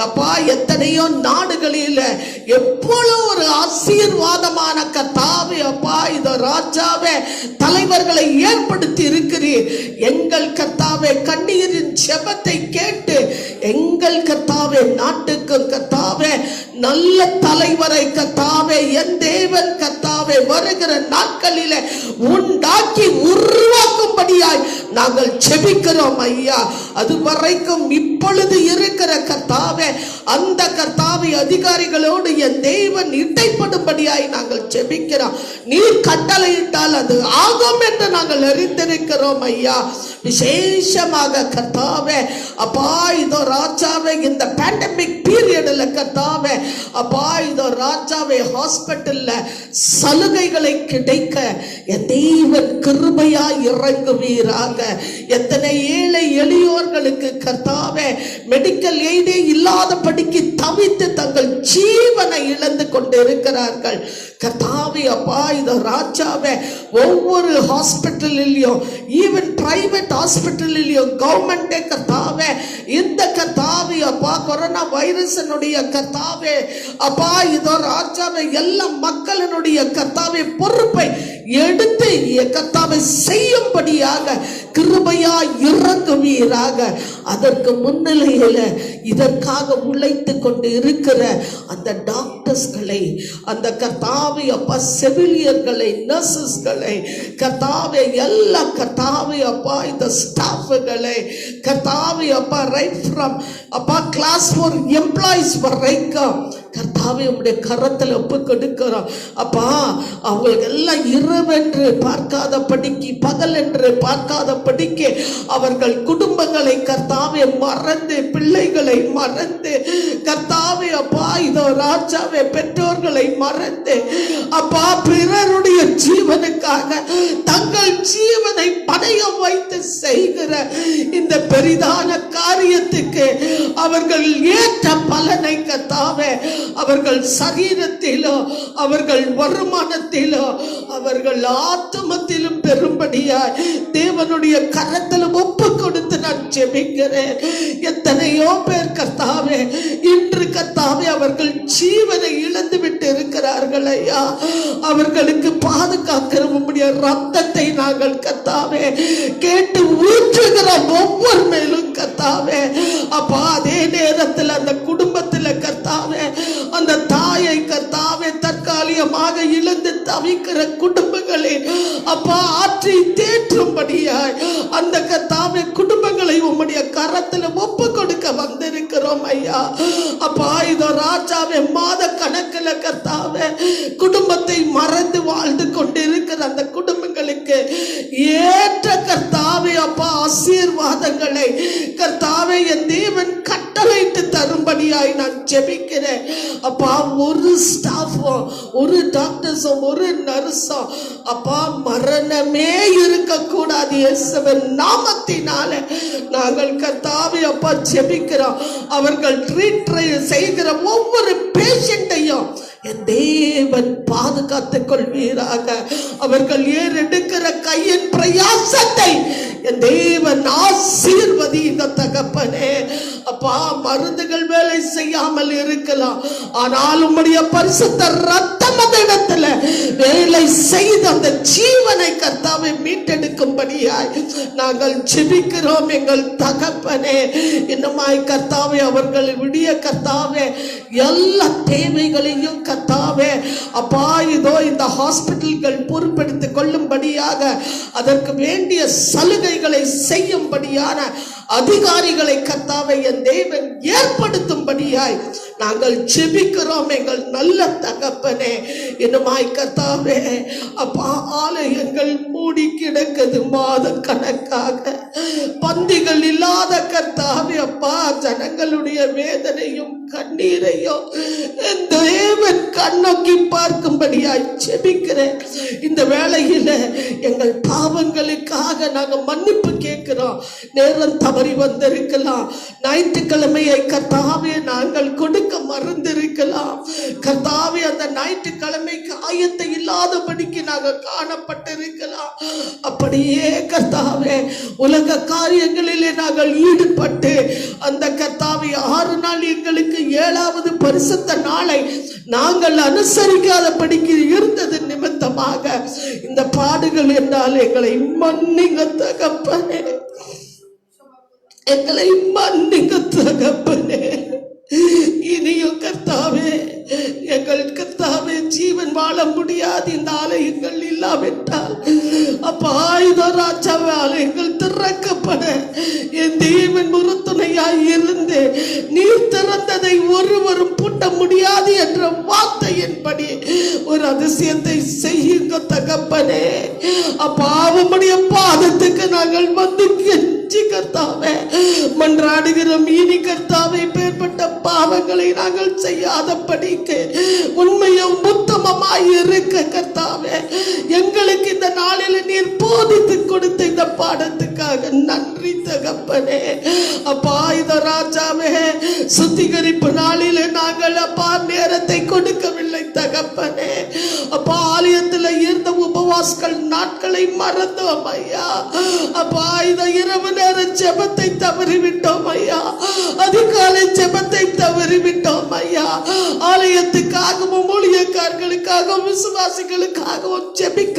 [SPEAKER 4] அப்பா எத்தனையோ நாடுகளில் எப்பொழுது ஒரு ஆசீர்வாதமான கர்த்தாவே அப்பா இதோ ராஜாவே தலைவர்களை ஏற்படுத்தி இருக்கிறீர். எங்கள் கர்த்தாவே கண்ணீரின் செபத்தை கேட்டு எங்கள் கர்த்தாவே நாட்டுக்கும் கர்த்தாவே நல்ல தலைவரை கர்த்தாவே என் தேவன் கர்த்தாவே வருகிற நாட்களில உண்டாக்கி உருவாக்கும்படியாய் நாங்கள் செபிக்கிறோம் ஐயா. அது வரைக்கும் இப்பொழுது இருக்கிற கர்த்தாவே அந்த கர்த்தாவே அதிகாரிகளோடு என் தேவன் இடைப்படும்படியாய் நாங்கள் செபிக்கிறோம். நீர் கட்டளையிட்டால் அது ஆகும் என்று நாங்கள் அறிந்திருக்கிறோம் ஐயா. விசேஷமாக கர்த்தாவே அப்பா இதோ ராஜாவே இந்த பேண்டமிக் பீரியட்ல கர்த்தாவே அப்பா இதோ ராஜாவே ஹாஸ்பிட்டல்ல சலுகைகளை கிடைக்க என் தேவன் கிருபையா இறங்குவீராக. எத்தனை ஏழை எளியோர்களுக்கு கர்த்தாவே மெடிக்கல் எய்டே இல்லாதபடிக்கு தவித்து தங்கள் ஜீவனை இழந்து கொண்டிருக்கிறார்கள் கர்த்தாவே அப்பா இதோ ராஜாவே ஒவ்வொரு ஹாஸ்பிட்டலிலும் ஈவன் பிரைவேட் ஹாஸ்பிட்டலிலும் கவர்மெண்டே கர்த்தாவே இந்த கர்த்தாவே அப்பா கொரோனா வைரஸினுடைய கர்த்தாவே அப்பா இதோ ராஜாவே எல்லா மக்களினுடைய கர்த்தாவே பொறுப்பை எடுத்து கர்த்தாவை செய்யும்படியாக கிருபையா இறங்குவீராக. அதற்கு முன்னிலையில இதற்காக உழைத்து கொண்டு இருக்கிற அந்த டாக்டர்ஸ்களை அந்த கர்த்தாவை அப்பா செவிலியர்களை நர்சஸ்களை கர்த்தாவை எல்லா கர்த்தாவை அப்பா இந்த ஸ்டாஃப்களை கர்த்தாவை அப்பா ரைட் ஃப்ரம் அப்பா கிளாஸ் 4 எம்ப்ளாயிஸ் வரைக்கும் கர்த்தாவை உம்முடைய கரத்தில் ஒப்பு கொடுக்கிறோம் அப்பா. அவங்களுக்கு எல்லாம் இரவென்று பார்க்காத படிக்கு பகல் என்று பார்க்காத படிக்கு அவர்கள் குடும்பங்களை கர்த்தாவை மறந்து பிள்ளைகளை மறந்து கர்த்தாவை அப்பா இதோ ராஜாவை பெற்றோர்களை மறந்து அப்பா பிறருடைய ஜீவனுக்காக தங்கள் ஜீவனை பணயம் வைத்து செய்கிற இந்த பெரிதான காரியத்துக்கு அவர்கள் ஏற்ற பலனை கர்த்தாவே அவர்கள் சரீரத்திலோ அவர்கள் வருமானத்திலோ அவர்கள் ஆத்துமத்திலும் பெரும்படியாய் தேவனுடைய கரத்தில் ஒப்பு கொடுத்து நான் ஜெபிக்கிறேன். எத்தனையோ பேர் கர்த்தாவே இன்று கர்த்தாவே அவர்கள் ஜீவனை இழந்து விட்டு இருக்கிறார்கள் ஐயா. அவர்களுக்கு பாதுகாக்கிற உம்முடைய ரத்தத்தை நாங்கள் கர்த்தாவே கேட்டு ஊற்றுகிற ஒவ்வொரு மேலும் கர்த்தாவே அப்பா அதே நேரத்தில் அந்த குடும்பத்தில் கர்த்தாவே அந்த தாயை கர்த்தாவே தற்காலிகமாக இழந்து தவிக்கிற குடும்பங்களில் அப்பா ஆற்றி தேற்றும்படியாய் அந்த கர்த்தாவே குடும்பங்களை உம்முடைய கரத்தில் ஒப்பு கொடுக்க வந்திருக்கிறோம் ஐயா. அப்பா இதோ ராஜாவே மாத கணக்கில் கர்த்தாவே குடும்பத்தை மறந்து வாழ்ந்து கொண்டிருக்கிற அந்த குடும்பங்களுக்கு ஏற்ற கர்த்தாவே அப்பா ஆசீர்வாதங்களை கர்த்தாவே என் தேவன் கட்டளையிட்டு தரும்படியாய் நான் ஜெபிக்கிறேன் அப்பா. ஒரு ஸ்டாஃபும் ஒரு டாக்டர்ஸும் ஒரு நர்ஸும் அப்பா மரணமே இருக்கக்கூடாது இயேசுவின் நாமத்தினால நாங்கள் கர்த்தாவே அப்பா ஜெபிக்கிறோம். அவர்கள் ட்ரீட் செய்கிற ஒவ்வொரு பேஷண்ட்டையும் என் தேவன் பாதுகாத்துக் கொள்வீராக. அவர்கள் ஏறெடுக்கிற கையின் பிரயாசத்தை என் தேவன் ஆசீர்வதி இந்த தகப்பனே அப்பா மருந்துகள் வேலை செய்யாமல் இருக்கலாம், ஆனால் உம்முடைய பரிசுத்த ரத்தம் அந்த இடத்துல வேலை செய்து அந்த ஜீவனை கர்த்தாவை மீட்டெடுக்கும்படியாய் நாங்கள் ஜெபிக்கிறோம். எங்கள் தகப்பனே, இன்னுமாய் கர்த்தாவே அவர்கள் விடிய கர்த்தாவே எல்லா தேவைகளையும் கர்த்தாவே அப்பா இதோ இந்த ஹாஸ்பிட்டல்கள் பொறுப்பெடுத்துக் கொள்ளும்படியாக அதற்கு வேண்டிய சலுகைகளை செய்யும்படியான அதிகாரிகளை கர்த்தாவை என் தேவன் ஏற்படுத்தும்படியாய் நாங்கள் ஜெபிக்கிறோம். எங்கள் நல்ல தகப்பனே, இன்னுமாய் கர்த்தாவே அப்பா ஆலயங்கள் மூடி கிடக்குது மாத கணக்காக, பந்திகள் இல்லாத கர்த்தாவே அப்பா ஜனங்களுடைய வேதனையும் கண்ணீரையும் தேவன் கண்ணோக்கி பார்க்கும்படியாய் ஜெபிக்கிறேன். இந்த வேளையில எங்கள் பாவங்களுக்காக நாங்கள் மன்னிப்பு கேட்கிறோம். நேரம் தவறி வந்திருக்கலாம், ஞாயிற்றுக்கிழமையை கர்த்தாவே நாங்கள் கொடுக்க மறந்திருக்கலாம். கர்த்தாவே அந்த ஞாயிற்றுக்கிழமைக்கு ஆயத்தை இல்லாதபடிக்கு நாங்கள் காணப்பட்டிருக்கலாம். அப்படியே கர்த்தாவே உலக காரியங்களிலே நாங்கள் ஈடுபட்டு அந்த கர்த்தாவே 6 நாள் எங்களுக்கு 7வது பரிசுத்த நாளை நாங்கள் அனுசரிக்காதபடிக்கு இருந்தது நிமித்தமாக இந்த பாடுகள் என்றால் எங்களை மன்னிங்க தகப்பனே, எங்களை மன்னிங்க தகப்பனே. இனியும் கர்த்தாவே எங்கள் கர்த்தாவே ஜீவன் வாழ முடியாது இந்த ஆலயங்கள் இல்லாவிட்டால் அப்பா இதோ ராஜாவே ஆலயங்கள் திறக்கப்பட என் தேவன் உறுதுணையாய் இருந்து நீர் திறந்ததை ஒருவரும் பூட்ட முடியாது என்ற வார்த்தையின்படி ஒரு அதிசயத்தை செய்யுங்க தகப்பனே. அப்பா உம்முடைய பாதத்துக்கு நாங்கள் வந்து கெஞ்சி கர்த்தாவே மன்றாடுகிறோம். இனி கர்த்தாவை பேர்பட்ட பாவங்களை நாங்கள் செய்யாதபடிக்கு உண்மையும் உத்தமமாய் இருக்க கர்த்தாவே எங்களுக்கு இந்த நாளில் நீர் போதித்து கொடுத்த இந்த பாடத்துக்காக நன்றி தகப்பனே. அப்பா இத ராஜாவே சுத்திகரிப்பு நாளிலே நாங்கள் அப்பா நேரத்தை கொடுக்கவில்லை தகப்பனே. அப்பா ஆலயத்தில் இருந்த உபவாசங்கள் நாட்களை மறந்தோம் ஐயா. அப்பா இத இரவு நேர ஜெபத்தை தவறிவிட்டோம் ஐயா, அதிகாலை ஜெபத்தை தவறிவிட்டோம் ஐயா. ஆலயத்துக்காகவும் ஊழியக்காரர்களுக்காகவும் விசுவாசிகளுக்காகவும் ஜெபிக்க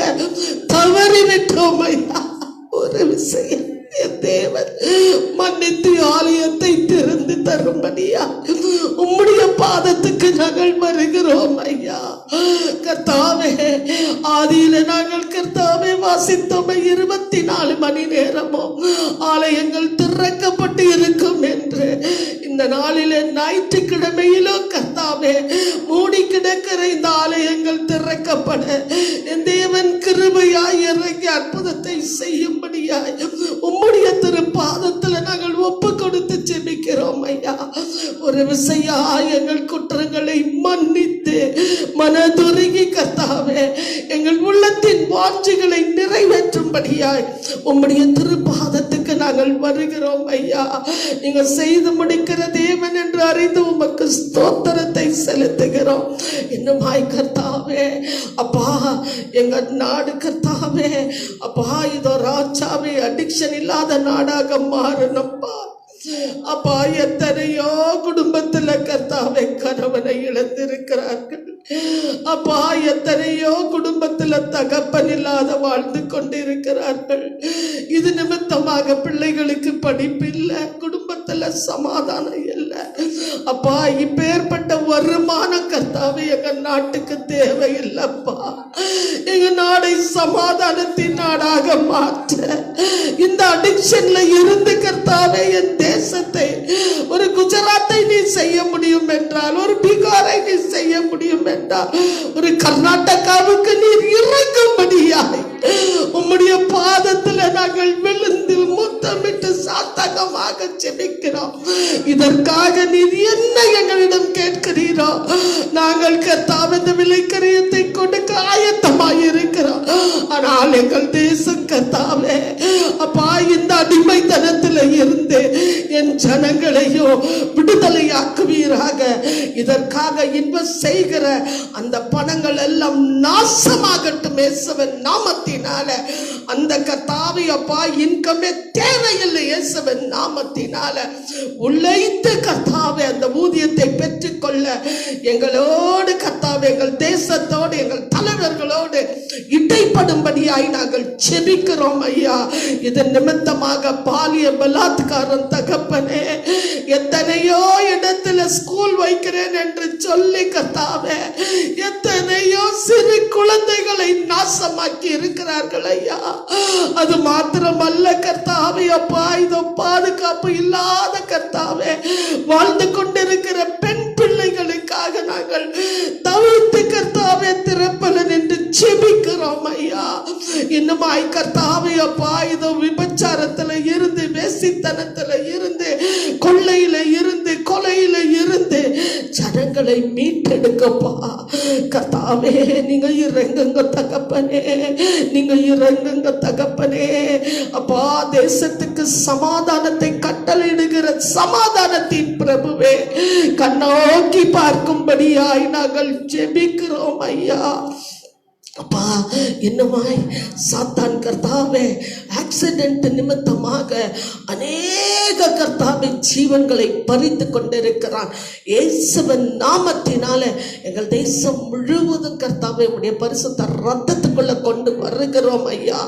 [SPEAKER 4] தவறிவிட்டோம் ஐயா. ஒரு விஷயம் என் தேவன் மன்னித்து ஆலயத்தை திறந்து தரும்படியா உம்முடைய பாதத்துக்கு நாங்கள் வருகிறோம் ஐயா. கர்த்தாவே ஆதியில நாங்கள் கர்த்தாவே வாசித்தோம் 24 மணி நேரமும் ஆலயங்கள் திறக்கப்பட்டு இருக்கும் என்று. இந்த நாளில ஞாயிற்றுக்கிழமையிலோ கர்த்தாவே மூடி கிடக்கிற இந்த ஆலயங்கள் திறக்கப்பட என் தேவன் கிருபையாய் இறங்கி அற்புதத்தை செய்யும்படியாய் உம்முடைய திருப்பாதத்துல நாங்கள் ஒப்பு கொடுத்து ஜெபிக்கிறோம் ஐயா. ஒரு விசையா எங்கள் குற்றங்களை மன்னித்து மனதுருகி கர்த்தாவே எங்கள் உள்ளத்தின் வாஞ்சைகளை நிறைவேற்றும்படியாய் உம்முடைய திருப்பாதத்துக்கு நாங்கள் வருகிறோம் ஐயா. நீங்க செய்து முடிக்கிற தேவன் என்று அறிந்து உமக்கு ஸ்தோத்திரத்தை செலுத்துகிறோம். இன்னுமாய் கர்த்தாவே அப்பா எங்க நாடு கர்த்தாவே அப்பா இதோ ராஜாவே அடிக்ஷன் இல்லாத நாடாக மாறணும்பா. அப்பா எத்தனையோ குடும்பத்துல கர்த்தாவே கணவனை இழந்திருக்கிறார்கள். அப்பா எத்தனையோ குடும்பத்துல தகப்பன் இல்லாத வாழ்ந்து கொண்டிருக்கிறார்கள். இது நிமித்தமாக பிள்ளைகளுக்கு படிப்பில்லை, குடும்பத்துல சமாதானம் இல்லை. அப்பா இப்பேற்பட்ட வருமான கர்த்தாவே எங்க நாட்டுக்கு தேவையில்லைப்பா. எங்க நாடை சமாதானத்தின் நாடாக மாற்ற இந்த அடிக்ஷன்ல இருந்து கர்த்தாவே என் தேசத்தை ஒரு குஜராத்தை நீ செய்ய முடியும் என்றால், ஒரு பீகாரை நீ செய்ய முடியும் என்றால், ஒரு கர்நாடகாவுக்கு நீர் இறங்கும்படியாய் உம்முடைய பாதத்துல நாங்கள் விழுந்து முத்தமிட்டு சாத்தகமாக ஜெபிக்கிறோம். இதற்காக நீர் என்ன எங்களிடம் கேட்கிறீரோ நாங்கள் கர்த்தாவே இந்த விலைக்கரியத்தை கொடுக்க ஆயத்தமாய் இருக்கிறோம். ஆனால் எங்கள் தேசம் கர்த்தாவே அப்பா இந்த அடிமைத்தனத்தில் இருந்து என் ஜனங்களையோ விடுதலையாக்குவீராக. இதற்காக இன்வெஸ்ட் செய்கிற அந்த பணங்கள் எல்லாம் நாசமாகட்டும் இயேசுவின் நாமத்தினால. அந்த கர்த்தாவே அப்பா இன்கமே தேவையில்லை இயேசுவின் நாமத்தினால. உழைத்து கர்த்தாவே அந்த ஊதியத்தை பெற்றுக்கொள்ள எங்களோடு கர்த்தாவே எங்கள் தேசத்தோடு எங்கள் தலைவர்களோடு இடைப்படும்படியாய் நாங்கள் செபிக்கிறோம் ஐயா. இதன் நிமித்தமாக பாலிய பலாத்காரம் தகப்பனே, எத்தனையோ இடத்துல ஸ்கூல் வைக்கிறேன் என்று சொல்லி கர்த்தாவே எத்தனையோ சிறு குழந்தைகளை நாசமாக்கி இருக்கிறார்கள் ஐயா. அது மாத்திரமல்ல கர்த்தாவே அப்பா, இதோ பாதுகாப்பு இல்லாத கர்த்தாவே வாழ்ந்து கொண்டிருக்கிற பெண் பிள்ளைகளுக்காக நாங்கள் தவிர்த்து கர்த்தாவே திறப்பலன் என்று செபிக்கிறோம் ஐயா. இன்னுமாய் கர்த்தாவே அப்பா இதோ விபச்சாரத்துல இருந்து, வேசித்தனத்துல இருந்து, கொள்ளையில இருந்து, கொலையில இருந்து ஜனங்களை மீட்டெடுக்கப்பா கர்த்தாவே. நீங்க இறங்குங்க தகப்பனே, நீங்க இறங்குங்க தகப்பனே. அப்பா தேசத்துக்கு சமாதானத்தை கட்டளையிடுகிற சமாதானத்தின் பிரபுவே, கண்ணோக்கி பார்க்கும்படியாய் நாங்கள் ஜெபிக்கிறோம் ஐயா. அப்பா இன்னுமாய் சாத்தான் கர்த்தாவே ஆக்சிடென்ட் நிமித்தமாக அநேக கர்த்தாவே ஜீவன்களை பறித்து கொண்டிருக்கிறான். இயேசுவின் நாமத்தினால எங்கள் தேசம் முழுவதும் கர்த்தாவே உடைய பரிசுத்த ரத்தத்துக்குள்ள கொண்டு வருகிறோம் ஐயா.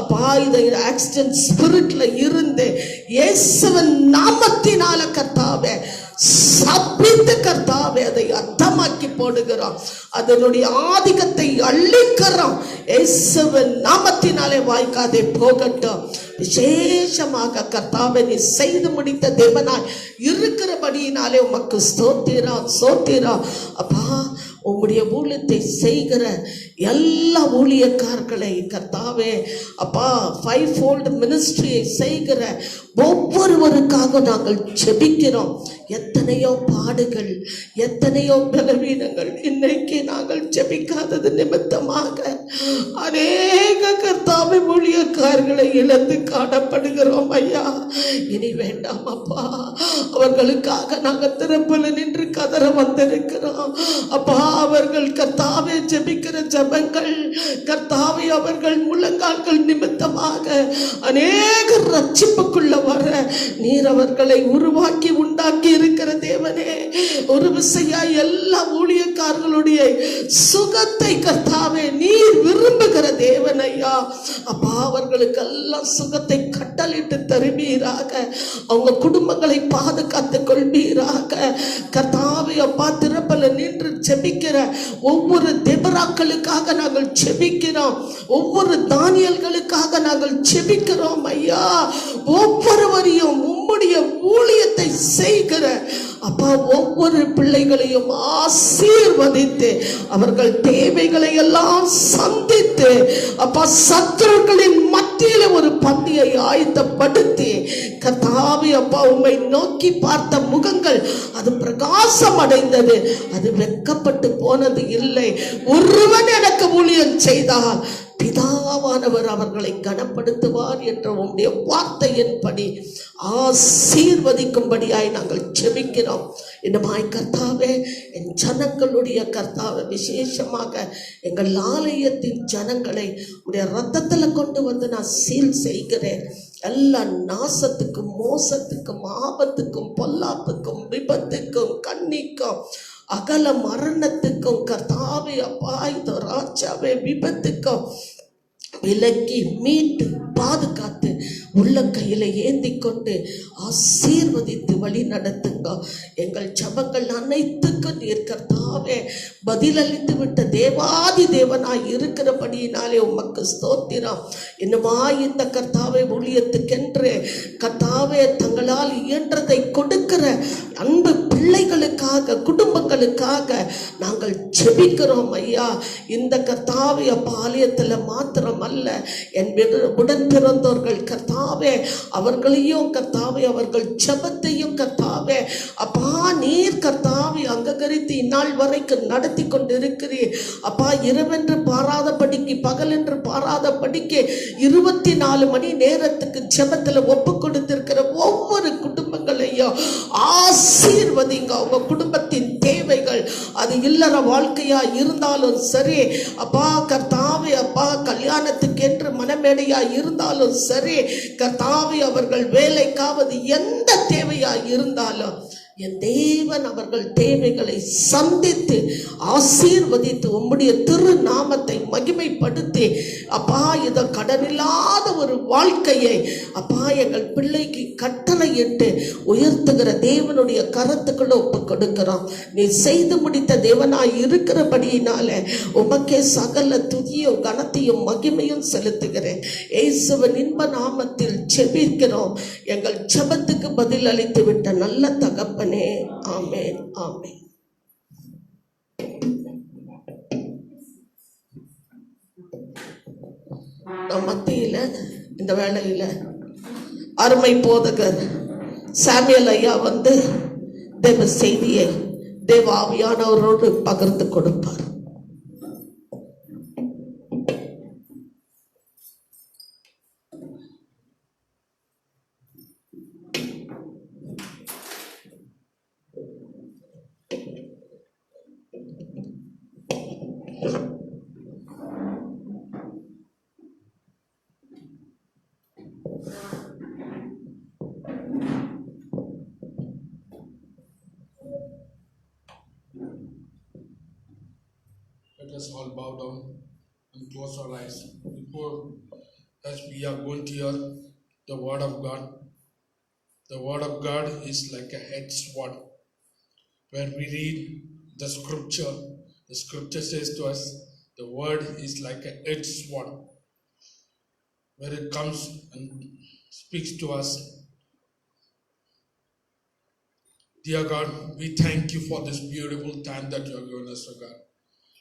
[SPEAKER 4] அப்பா இதை ஆக்சிடென்ட் ஸ்பிரிட்ல இருந்து இயேசுவின் நாமத்தினால கர்த்தாவே சபித்து கர்த்தாவே அதை அர்த்தமாக்கி போடுகிறோம். அதனுடைய ஆதிக்கத்தை அழிக்கிறோம். இயேசுவின் நாமத்தினாலே வாய்க்காதே போகட்டும். விசேஷமாக கர்த்தாவே நீ செய்து முடித்த தேவனாய் இருக்கிறபடியினாலே உமக்கு ஸ்தோத்திரம் ஸ்தோத்திரம். அப்பா உம்முடைய ஊழியத்தை செய்கிற எல்லா ஊழியக்காரர்களை கர்த்தாவே அப்பா ஃபைவ் ஃபோல்டு மினிஸ்ட்ரியை செய்கிற ஒவ்வொருவருக்காக நாங்கள் ஜெபிக்கிறோம். எத்தனையோ பாடுகள், எத்தனையோ பலவீனங்கள் இன்னைக்கு நாங்கள் ஜெபிக்காதது நிமித்தமாக அநேக கர்த்தாவே ஊழியக்காரர்களை இழந்து காணப்படுகிறோம் ஐயா. இனி வேண்டாம் அப்பா, அவர்களுக்காக நாங்கள் திறப்புல நின்று கதற வந்திருக்கிறோம் அப்பா. அவர்கள் கர்த்தாவே ஜெபிக்கிற ஜெபங்கள் கர்த்தாவே அவர்கள் முழங்கால்கள் நிமித்தமாக அநேக ரட்சிப்புக்குள்ள வர நீர் அவர்களை உருவாக்கி உண்டாக்கி இருக்கிற தேவனே, ஒரு விசையா எல்லா ஊழியக்காரர்களுடைய சுகத்தை கர்த்தாவே நீர் விரும்புகிற தேவனையா. அப்பா அவர்களுக்கு எல்லாம் சுகத்தை கட்டளிட்டு தருவீராக. அவங்க குடும்பங்களை பாதுகாத்துக் கொள்வீராக கர்த்தாவே. அப்பா திறப்பல நின்று ஜெபிக்கிற ஒவ்வொரு தெபராக்களுக்காக நாங்கள் ஜெபிக்கிறோம். ஒவ்வொரு தானியல்களுக்காக நாங்கள் ஜெபிக்கிறோம் ஐயா. ஒவ்வொருவரையும் உம்முடைய ஊழியத்தை செய்கிற அப்பா ஒவ்வொரு பிள்ளைகளையும் ஆசீர்வதித்து அவர்கள் தேவைகளை எல்லாம் சந்தித்து அப்பா சத்துருக்களின் மத்தியில ஒரு பந்தியை ஆயத்தப்படுத்தி கர்த்தாவே அப்பா உம்மை நோக்கி பார்த்த முகங்கள் அது பிரகாசம் அடைந்தது. அது வெட்கப்பட்டு போனது இல்லை. ஒருவன் எனக்கு ஊழியம் செய்தால் பிதாவானவர் அவர்களை கனப்படுத்துவார் என்ற உம்முடைய வார்த்தையின்படி ஆசீர்வதிக்கும்படியாய் நாங்கள் ஜெபிக்கிறோம். இன்னுமாய் கர்த்தாவே என் ஜனங்களுடைய கர்த்தாவே விசேஷமாக எங்கள் ஆலயத்தின் ஜனங்களை உடைய ரத்தத்துல கொண்டு வந்து நான் சீல் செய்கிறேன். எல்லா நாசத்துக்கும் மோசத்துக்கும் ஆபத்துக்கும் பொல்லாப்புக்கும் விபத்துக்கும் கண்ணிக்கும் அகல மரணத்துக்கும் கர்த்தாவே அப்பா இந்த ராஜாவே விபத்துக்கும் விலக்கி மீட்டு பாதுகாத்து உள்ள கையில ஏந்தி கொண்டு ஆசீர்வதித்து வழி நடத்துங்க. எங்கள் ஜபங்கள் அனைத்துக்கும் நீர் கர்த்தாவே பதிலளித்து விட்ட தேவாதி தேவனாய் இருக்கிறபடியினாலே உமக்கு ஸ்தோத்திரம். இன்னுமா இந்த கர்த்தாவே ஊழியத்துக்கென்று கர்த்தாவே தங்களால் இயன்றதை கொடுக்கிற அன்பு பிள்ளைகளுக்காக குடும்பங்களுக்காக நாங்கள் ஜெபிக்கிறோம் ஐயா. இந்த கர்த்தாவே பாலியத்துல மாத்திரம் அல்ல என் உடன் பிறந்தோர்கள் கர்த்தாவே அவர்களையும் கர்த்தாவே அவர்கள் ஜெபத்தையும் கர்த்தாவே அப்பா நீர் கர்த்தாவே அங்கீகரித்து இந்நாள் வரைக்கும் நடத்தி கொண்டிருக்கிறீர் அப்பா. இரவென்று பாராதபடிக்கு பகலென்று பாராதபடிக்கு 24 மணி நேரத்துக்கு ஜெபத்துல ஒப்பு கொடுத்திருக்கிற ஒவ்வொரு குடும்பங்களையும் ஆசீர்வதிங்க. அவங்க குடும்பத்தின் தேவைகள் அது இல்லற வாழ்க்கையா இருந்தாலும் சரி அப்பா கர்த்தாவே அப்பா, கல்யாணத்துக்கு என்று மனமேடையா இருந்தாலும் சரி கர்த்தாவே, அவர்கள் வேலைக்காவது எந்த தேவையா இருந்தாலும் என் தேவன் அவர்கள் தேவைகளை சந்தித்து ஆசீர்வதித்து உம்முடைய திரு நாமத்தை மகிமைப்படுத்தி அப்பா இத கடனில்லாத ஒரு வாழ்க்கையை அப்பா எங்கள் பிள்ளைக்கு கட்டளையிட்டு உயர்த்துகிற தேவனுடைய கரத்துக்குள்ள ஒப்பு கொடுக்கிறோம். நீ செய்து முடித்த தேவனாய் இருக்கிறபடியினால உமக்கே சகல துதியும் கனத்தையும் மகிமையும் செலுத்துகிறேன். இயேசுவின் இன்ப நாமத்தில் ஜெபிக்கிறோம். எங்கள் ஜெபத்துக்கு பதில் அளித்து விட்ட நல்ல தகப்பனே, ஆமென் ஆமென். நம் மத்தியில இந்த வேளையில அருமை போதகர் சாமுவேல் ஐயா வந்து தேவ செய்தியை தேவ ஆவியானவரோடு பகிர்ந்து கொடுப்பார்.
[SPEAKER 1] Let us all bow down and close our eyes before as we are going to hear the word of God. The word of God is like a head sword. When we read the scripture says to us, the word is like a edged sword. When it comes and speaks to us, dear God, we thank you for this beautiful time that you have given us, oh God.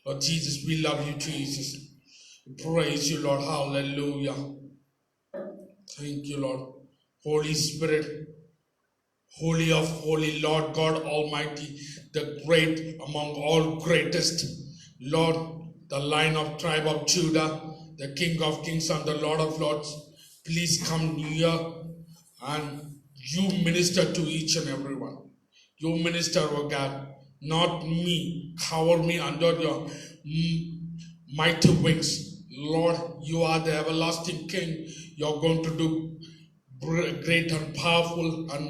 [SPEAKER 1] Lord Jesus, we love you, Jesus. We praise you, Lord. Hallelujah. Thank you, Lord. Holy Spirit, Holy of Holy, Lord God Almighty, the great among all greatest, Lord, the Lion of tribe of Judah, the King of kings and the Lord of lords, please come near and you minister to each and every one. You minister, oh God, not me. Cover me under your mighty wings. Lord, you are the everlasting King. You are going to do great and powerful and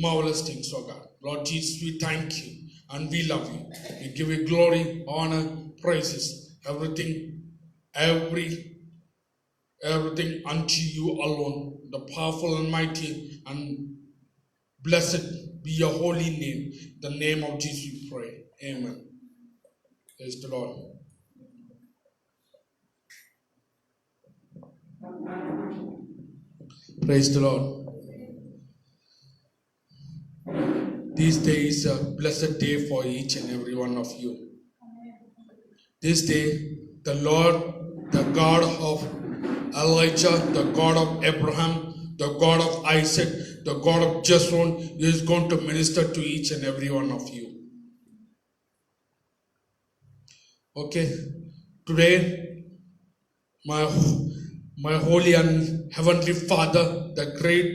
[SPEAKER 1] marvelous things, oh God. Lord Jesus, we thank you and we love you. We give you glory, honor, praises, everything unto you alone, the powerful and mighty, and blessed be your holy name. In the name of Jesus we pray. Amen. Praise the Lord. Praise the Lord. This day is a blessed day for each and every one of you. This day, the Lord, the God of Elijah, the God of Abraham, the God of Isaac, the God of Jeshurun, is going to minister to each and every one of you. Okay, today, my holy and heavenly Father, the great,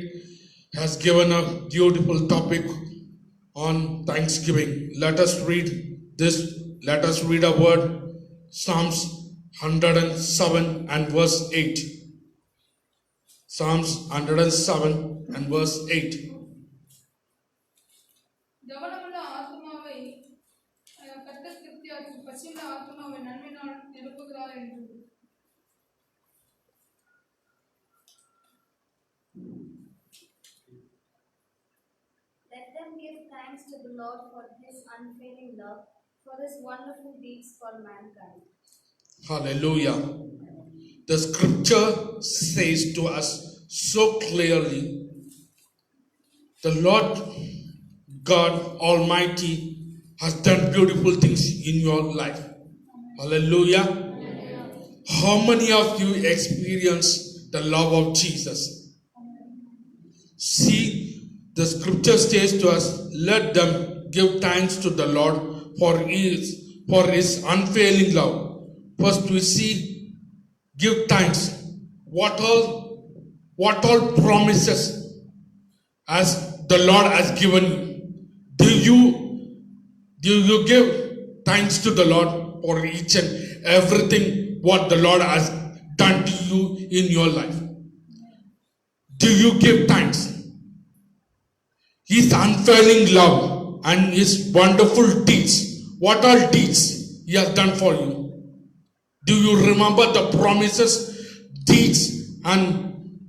[SPEAKER 1] has given a beautiful topic on Thanksgiving. Let us read this. Let us read a word, Psalms 107 and verse 8. Psalms 107 and verse 8.
[SPEAKER 5] கவனமுள்ள ஆத்துமாவை கர்த்தர் திருப்தியாக்கி பசியுள்ள ஆத்துமாவை நன்மையினால் நிரப்புகிறார் என்று.
[SPEAKER 3] Let them give thanks to the Lord for his unfailing love, for his wonderful deeds for mankind.
[SPEAKER 1] Hallelujah. The scripture says to us so clearly, the Lord God Almighty has done beautiful things in your life. Hallelujah. How many of you experience the love of Jesus? See, the scripture says to us, let them give thanks to the Lord for his unfailing love. First we see, give thanks. What all promises as the Lord has given you. Do you give thanks to the Lord for each and everything what the Lord has done to you in your life? Do you give thanks? His unfailing love and his wonderful deeds. What all deeds he has done for you? Do you remember the promises, deeds, and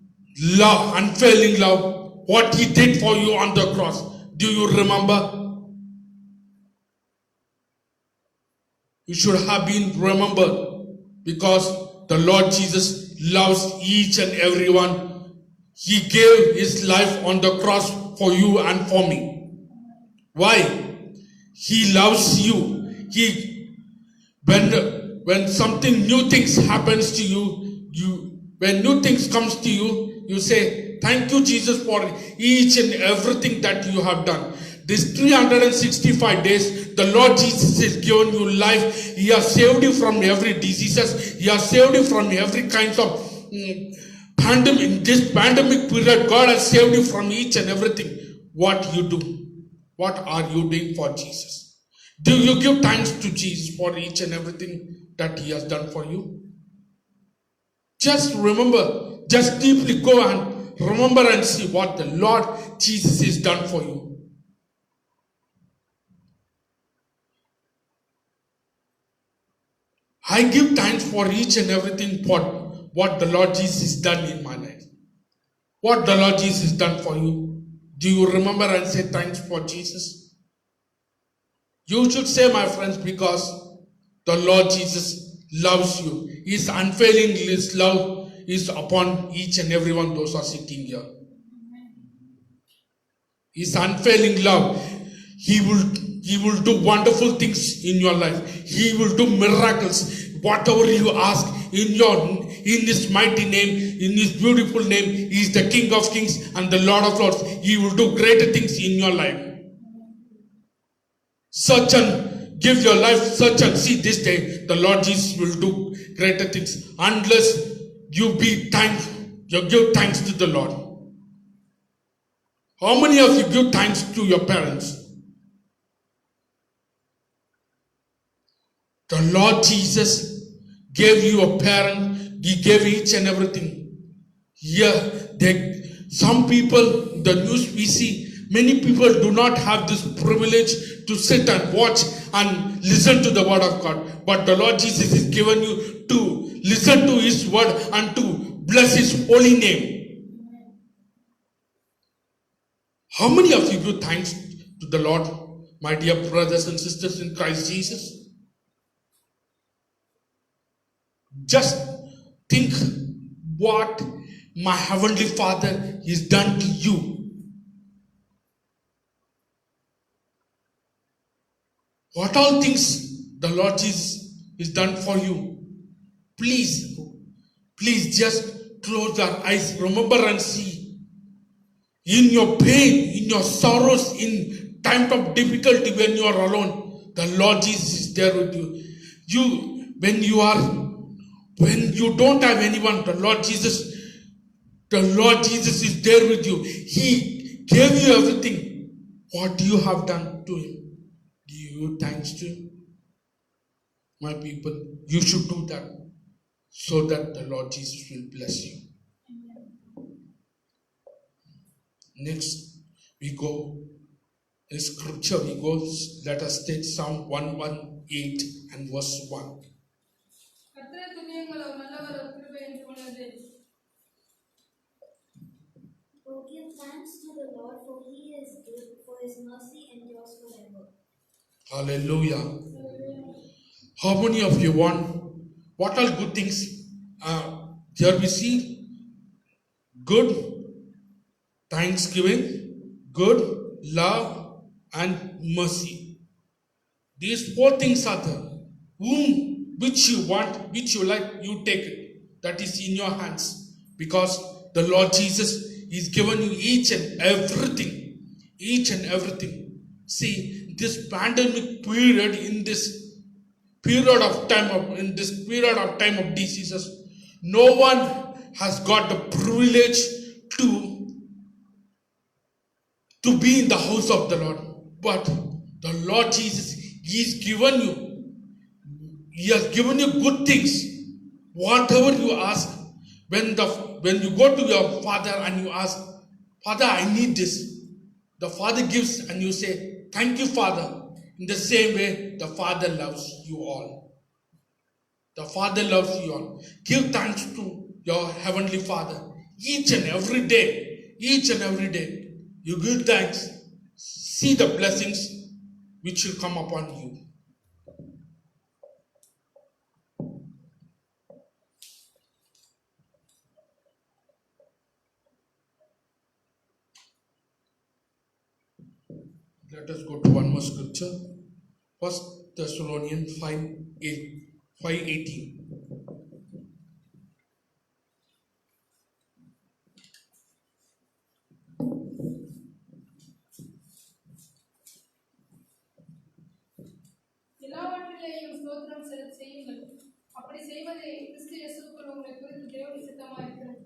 [SPEAKER 1] love, unfailing love, what he did for you on the cross? Do you remember? You should have been remembered, because the Lord Jesus loves each and everyone. He gave his life on the cross for you and for me. Why? He loves you. When something new things happens to when new things comes to you, you say, thank you, Jesus, for each and everything that you have done. This 365 days, the Lord Jesus has given you life. He has saved you from every diseases. He has saved you from every kinds of pandemic. In this pandemic period, God has saved you from each and everything. What you do? What are you doing for Jesus? Do you give thanks to Jesus for each and everything that he has done for you? Just remember, just deeply go and remember and see what the Lord Jesus has done for you. I give thanks for each and everything for what the Lord Jesus has done in my life. What the Lord Jesus has done for you. Do you remember and say thanks for Jesus? You should say, my friends, because the Lord Jesus loves you. His unfailing love is upon each and every one those who are sitting here. His unfailing love. He will do wonderful things in your life. He will do miracles. Whatever you ask in his mighty name, in his beautiful name, he is the King of Kings and the Lord of Lords. He will do greater things in your life. Search and give your life, search and see this day, the Lord Jesus will do greater things. Unless you give thanks to the Lord. How many of you give thanks to your parents? The Lord Jesus gave you a parent. He gave each and everything. Some people, the news we see, many people do not have this privilege to sit and watch and listen to the word of God. But the Lord Jesus has given you to listen to his word and to bless his holy name. How many of you give thanks to the Lord, my dear brothers and sisters in Christ Jesus? Just think what my Heavenly Father has done to you. What all things the Lord Jesus has done for you. Please just close your eyes. Remember and see. In your pain, in your sorrows, in times of difficulty when you are alone, the Lord Jesus is there with you. When you don't have anyone, the Lord Jesus is there with you. He gave you everything. What you have done to him? Do you thanks to him? My people, you should do that so that the Lord Jesus will bless you. Next, we go. In scripture, let us take Psalm 118 and verse 1.
[SPEAKER 2] Oh, give thanks to the Lord, for he is good, for his mercy endures forever.
[SPEAKER 1] Hallelujah. How many of you want? What are good things? Here we see good, thanksgiving, good, love, and mercy. These four things are there. Which you want, which you like, you take it. That is in your hands. Because the Lord Jesus is given you each and everything each and everything. See, this pandemic period, in this period of time of diseases, no one has got the privilege to be in the house of the Lord. But the Lord Jesus, He has given you good things. Whatever you ask, when you go to your Father and you ask, Father, I need this, the Father gives and you say, thank you, Father. In the same way, the Father loves you all. The Father loves you all. Give thanks to your Heavenly Father. Each and every day, you give thanks. See the blessings which will come upon you. Let us go to one more scripture. 1 Thessalonians 5:18.
[SPEAKER 5] எல்லாவற்றிலேயும் ஸ்தோத்திரம் செய்யுங்கள். அப்படி செய்வதே கிறிஸ்து இயேசுவுக்குள் உங்களை குறித்து தேவனுடைய சித்தமாக இருக்கிறது.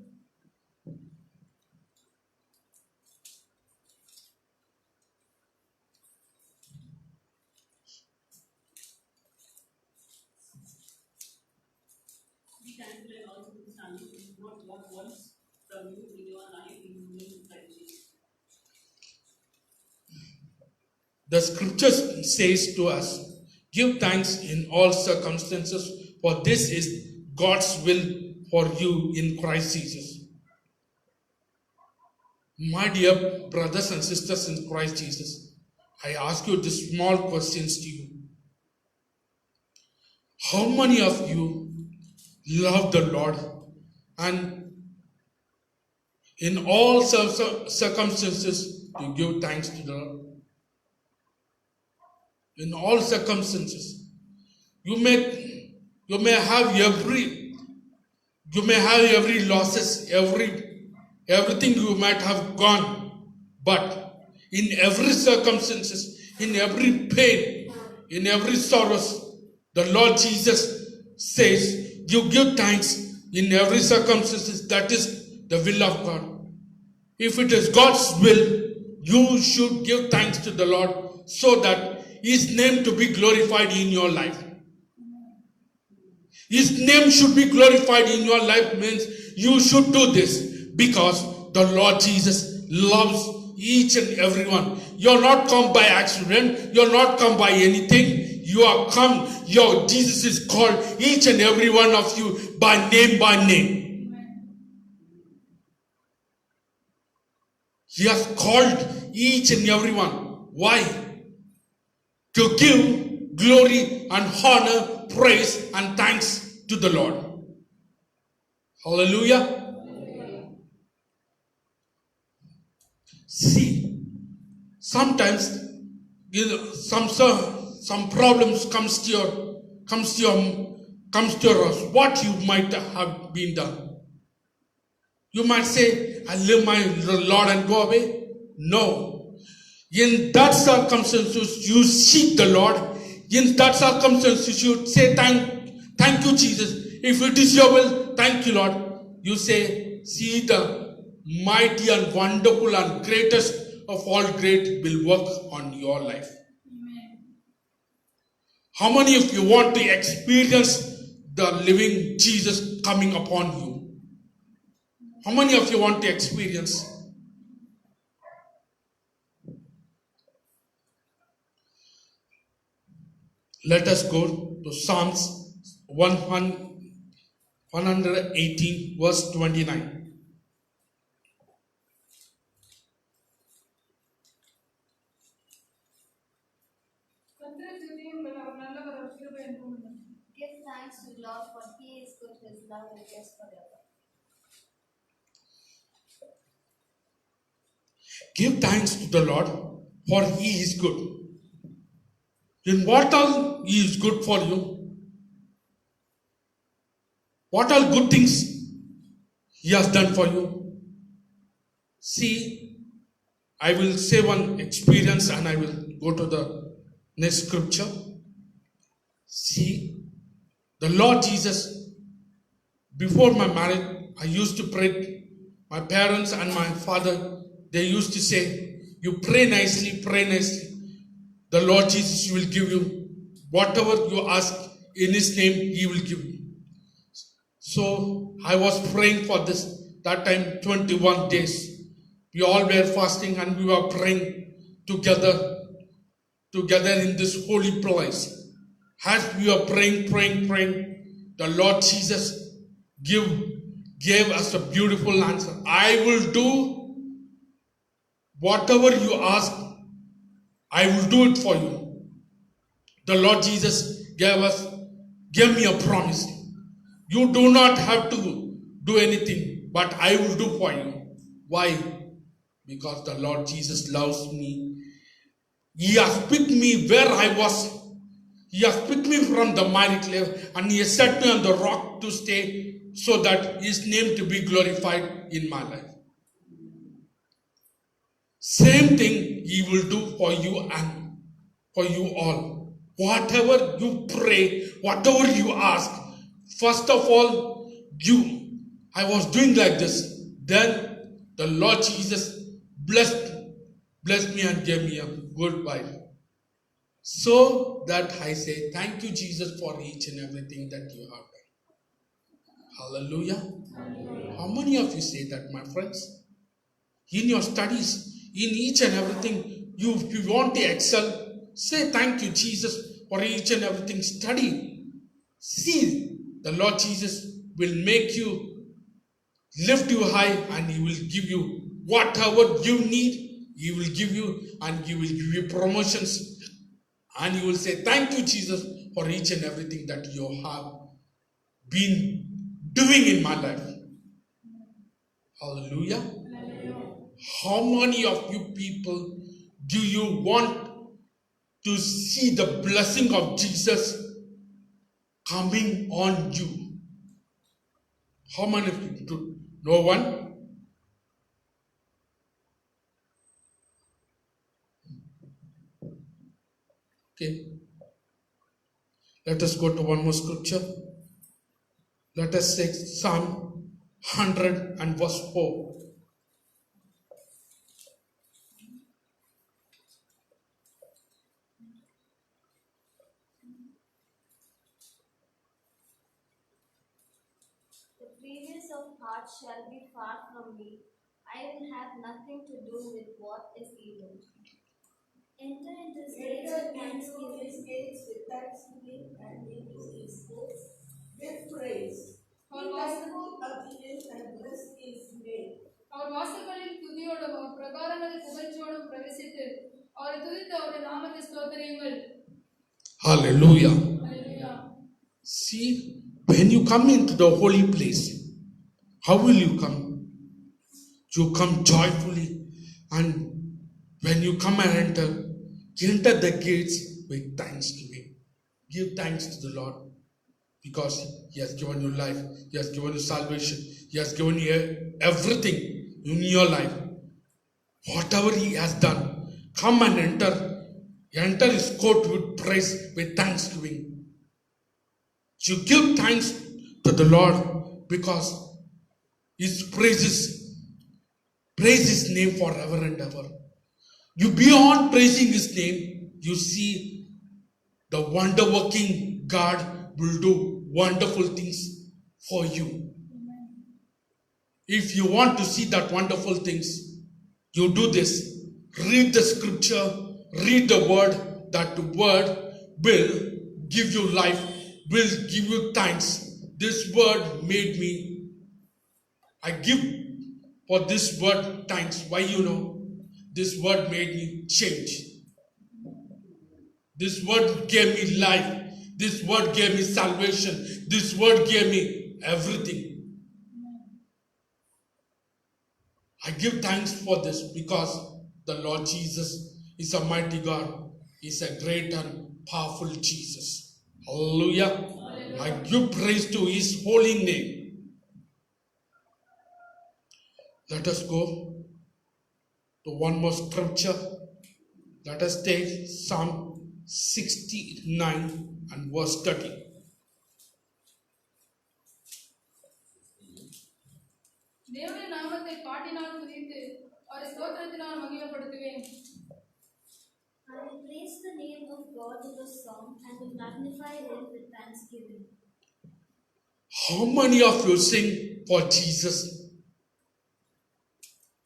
[SPEAKER 6] Be thankful and also understanding what God wants from you in your life in the name of Christ Jesus.
[SPEAKER 1] The scripture says to us, give thanks in all circumstances, for this is God's will for you in Christ Jesus. My dear brothers and sisters in Christ Jesus, I ask you these small questions to you. How many of you love the Lord and in all circumstances you give thanks to the Lord? In all circumstances, you may have every losses, everything you might have gone, but in every circumstances, in every pain, in every sorrows, the Lord Jesus says, you give thanks in every circumstances. That is the will of God. If it is God's will, you should give thanks to the Lord so that His name to be glorified in your life. His name should be glorified in your life means you should do this because the Lord Jesus loves each and everyone. You're not come by accident. You're not come by anything. You are come. Jesus is called each and every one of you by name. He has called each and every one. Why? To give glory and honor, praise and thanks to the Lord. Hallelujah. See, sometimes some problems comes to us. What you might have been done. You might say, I leave my Lord and go away. No. In that circumstances, you seek the Lord. In that circumstances, you say, thank you, Jesus. If it is your will, thank you, Lord. You say, see the mighty and wonderful and greatest of all great will work on your life.
[SPEAKER 5] Amen.
[SPEAKER 1] How many of you want to experience the living Jesus coming upon you? How many of you want to experience? Let us go to Psalms 118 verse 29.
[SPEAKER 5] கர்த்தரை துதியுங்கள், அவர் நல்லவர், அவர் கிருபை என்றும் உள்ளது.
[SPEAKER 3] Give thanks to the Lord, for He is good, His love endures forever.
[SPEAKER 1] Give thanks to the Lord, for He is good. In what all He is good for you? What all good things He has done for you? See, I will say one experience and I will go to the next scripture. See, the Lord Jesus, before my marriage, I used to pray. My parents and my father, they used to say, you pray nicely, pray nicely. The Lord Jesus will give you whatever you ask in His name, He will give you. So I was praying for this, that time 21 days. We all were fasting and we were praying together in this holy place. As we were praying, the Lord Jesus gave us a beautiful answer. I will do whatever you ask, I will do it for you. The Lord Jesus gave me a promise. You do not have to do anything, but I will do for you. Why? Because the Lord Jesus loves me. He has picked me where I was. He has picked me from the miry clay and He has set me on the rock to stay so that His name to be glorified in my life. Same thing He will do for you and for you all. Whatever you pray, whatever you ask, first of all, I was doing like this. Then the Lord Jesus blessed me and gave me a good wife. So that I say, thank you, Jesus, for each and everything that you have done. Hallelujah. How many of you say that, my friends? In your studies, in each and everything, if you want to excel, say thank you, Jesus, for each and everything. Study. See, the Lord Jesus will make you, lift you high, and He will give you whatever you need. He will give you, and He will give you promotions. And you will say, thank you, Jesus, for each and everything that you have been doing in my life. Hallelujah. How many of you people do you want to see the blessing of Jesus coming on you? How many of you do? No one? Okay. Let us go to one more scripture. Let us take Psalm 100 and verse 4.
[SPEAKER 3] The previous of heart shall be far from me. I will have nothing to do with what is evil. Enter into His gates with thanksgiving and into His courts with praise.
[SPEAKER 5] அவர் வாசல்களில் துதியோடும் அவர் பிரகாரங்களில் புகழ்ச்சியோடும் பிரவேசித்து அவரை துதித்து அவருடைய நாமத்தை ஸ்தோத்திரியுங்கள்.
[SPEAKER 1] Hallelujah.
[SPEAKER 5] Hallelujah.
[SPEAKER 1] See, when you come into the holy place, how will you come? You come joyfully, and when you come and enter the gates with thanksgiving. Give thanks to the Lord because He has given you life, He has given you salvation, He has given you everything in your life. Whatever He has done, come and enter His court with praise, with thanksgiving. You give thanks to the Lord because His praise His name forever and ever. You beyond praising His name, you see the wonder-working God will do wonderful things for you. If you want to see that wonderful things, you do this. Read the scripture, read the word, that the word will give you life, will give you thanks. This word made me, I give for this word thanks. Why you know? This word made me change. This word gave me life. This word gave me salvation. This word gave me everything. I give thanks for this because the Lord Jesus is a mighty God. He's a great and powerful Jesus. Hallelujah. Hallelujah. I give praise to His holy name. Let us go to one more scripture. Let us take Psalm 69 and verse 30.
[SPEAKER 5] தேவனுடைய நாமத்தை பாட்டினால் துதித்து அவரை ஸ்தோத்திரத்தினால் மகிமைப்படுத்துவேன்.
[SPEAKER 2] I will praise the name of God with a song and will magnify him with thanksgiving.
[SPEAKER 1] How many of you sing for Jesus?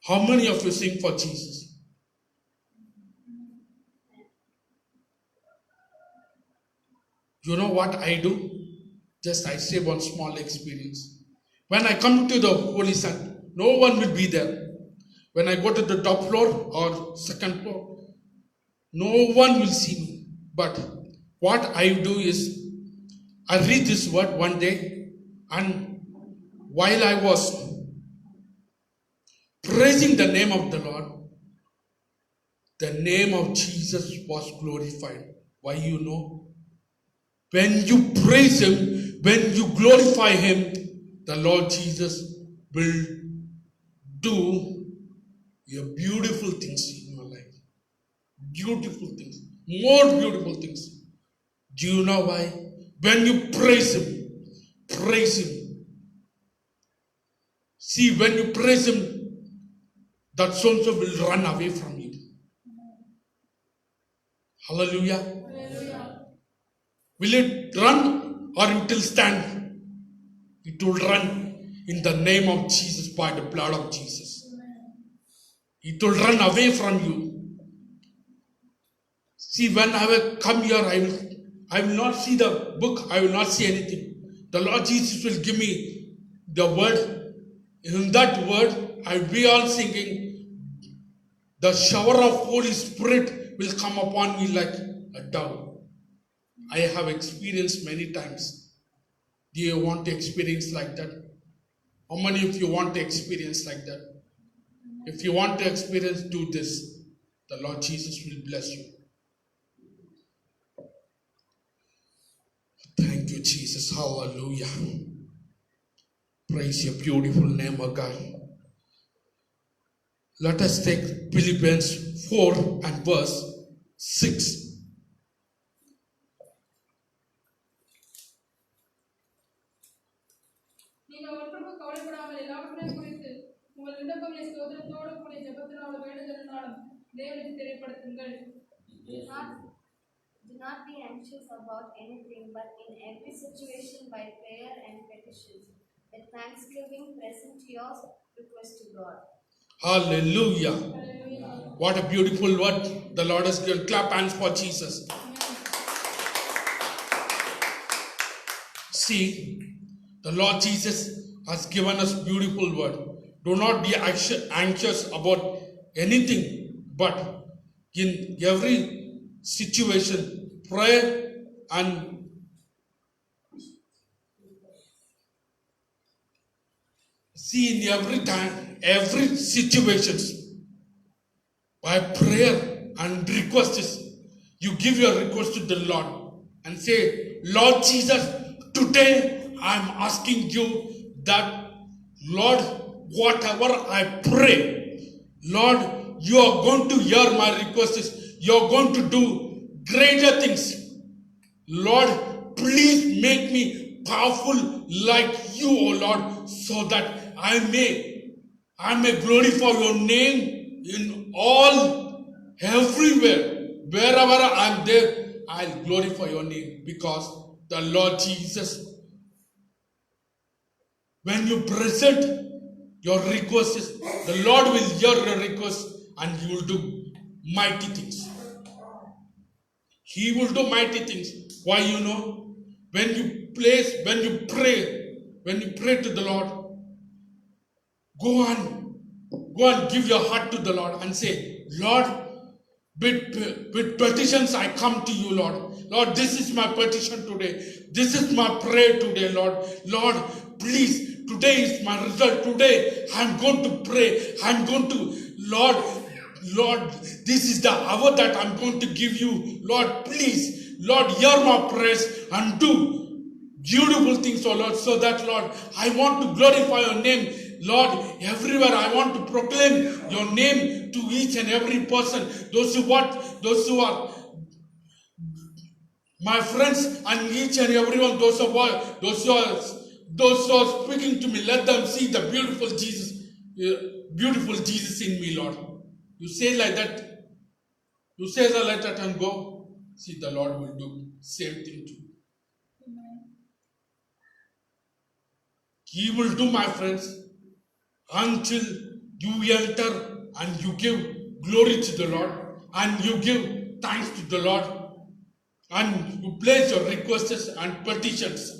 [SPEAKER 1] How many of you sing for Jesus? You know what I do? Just I say one small experience. When I come to the Holy Sun, no one will be there. When I go to the top floor or second floor, no one will see me. But what I do is, I read this word one day, and while I was praising the name of the Lord, the name of Jesus was glorified. Why you know? When you praise Him, when you glorify Him, the Lord Jesus will do beautiful things in your life. Beautiful things. More beautiful things. Do you know why? When you praise Him, praise Him. See, when you praise Him, that so-and-so will run away from you. Hallelujah. Will it run or it will stand? It will run in the name of Jesus, by the blood of Jesus. It will run away from you. See, when I will come here, I will not see the book, I will not see anything. The Lord Jesus will give me the word. In that word, I will be all singing. The shower of Holy Spirit will come upon me like a dove. I have experienced many times. Do you want to experience like that? How many of you want to experience like that? If you want to experience, do this. The Lord Jesus will bless you. Thank you, Jesus. Hallelujah. Praise your beautiful name, O God. Let us take Philippians 4 and verse 6.
[SPEAKER 5] நீங்கள் ஒன்றுக்கும் கவலைப்படாமல் எல்லாவற்றையும் குறித்து உங்கள் விண்ணப்பங்களை ஸ்தோத்திரத்தோடு கூடிய ஜெபத்தினாலும் வேண்டுதலினாலும் தேவனுக்கு தெரியப்படுத்துங்கள்.
[SPEAKER 3] Do not be anxious about anything, but in every situation by prayer and petition, with thanksgiving present your request to God.
[SPEAKER 1] Hallelujah. What a beautiful word the Lord has given. Clap hands for Jesus. See, the Lord Jesus has given us beautiful word. Do not be anxious about anything, but in every situation, pray and see in every time, every situations, by prayer and requests, you give your request to the Lord and say, Lord Jesus, today I am asking you that, Lord, whatever I pray, Lord, you are going to hear my requests. You are going to do greater things. Lord, please make me powerful like you, O Lord, so that I may glorify your name in all, everywhere. Wherever I am there, I'll glorify your name, because the Lord Jesus, when you present your requests, the Lord will hear your request and He will do mighty things. He will do mighty things. Why, you know? When you pray to the Lord, go and give your heart to the Lord and say, Lord, with petitions I come to you, Lord. Lord, this is my petition today. This is my prayer today, Lord. Lord, please, today is my result. Today I'm going to pray. I'm going to, Lord, this is the hour that I'm going to give you. Lord, please, Lord, hear my prayers and do beautiful things, oh Lord, so that, Lord, I want to glorify your name. Lord, everywhere I want to proclaim your name give to each and every person, those who are my friends, and each and everyone, those who are speaking to me, let them see the beautiful Jesus in me, Lord. You say like that, and go. See, the Lord will do same thing to you. He will do, my friends, until you enter and you give glory to the Lord and you give thanks to the Lord and you place your requests and petitions.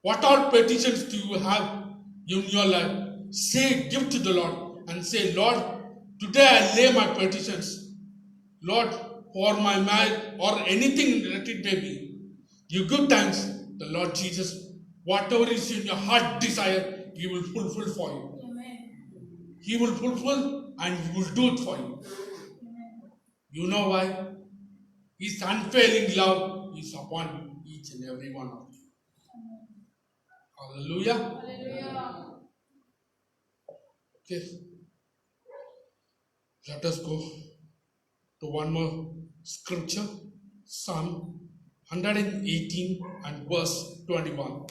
[SPEAKER 1] What all petitions do you have in your life? Say, give to the Lord and say, Lord, today I lay my petitions. Lord, for my marriage or anything that it may be. You give thanks, the Lord Jesus. Whatever is in your heart desire, He will fulfill for you.
[SPEAKER 5] Amen.
[SPEAKER 1] He will fulfill and He will do it for you. You know why? His unfailing love is upon each and every one of you. Hallelujah.
[SPEAKER 5] Hallelujah.
[SPEAKER 1] Okay. Let us go to one more scripture. Psalm 118 and verse 21.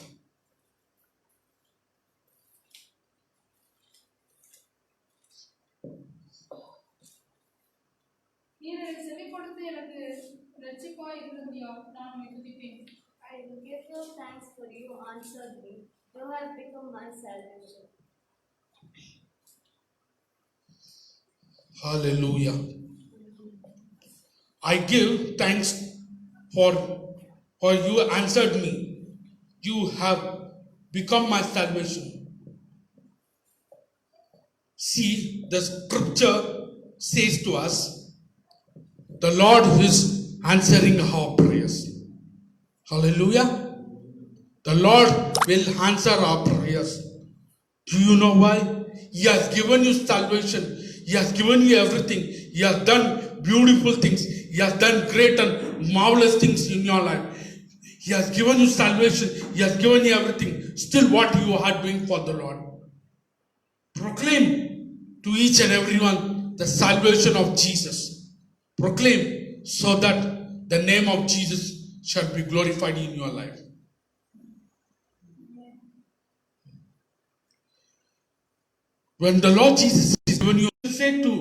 [SPEAKER 5] நீர் எனக்கு செவி கொடுத்து எனக்கு இரட்சிப்பாய் இருந்தபடியால் நான் உம்மை துதிப்பேன்.
[SPEAKER 3] I will give you thanks for you answered me. You have become my salvation.
[SPEAKER 1] Hallelujah. I give thanks for you answered me. You have become my salvation. See, the scripture says to us, the Lord is answering our prayers. Hallelujah. The Lord will answer our prayers. Do you know why? He has given you salvation. He has given you everything. He has done beautiful things. He has done great and marvelous things in your life. He has given you salvation. He has given you everything. Still, what you are doing for the Lord? Proclaim to each and everyone the salvation of Jesus. Proclaim so that the name of Jesus shall be glorified in your life. When the Lord Jesus is given you, say to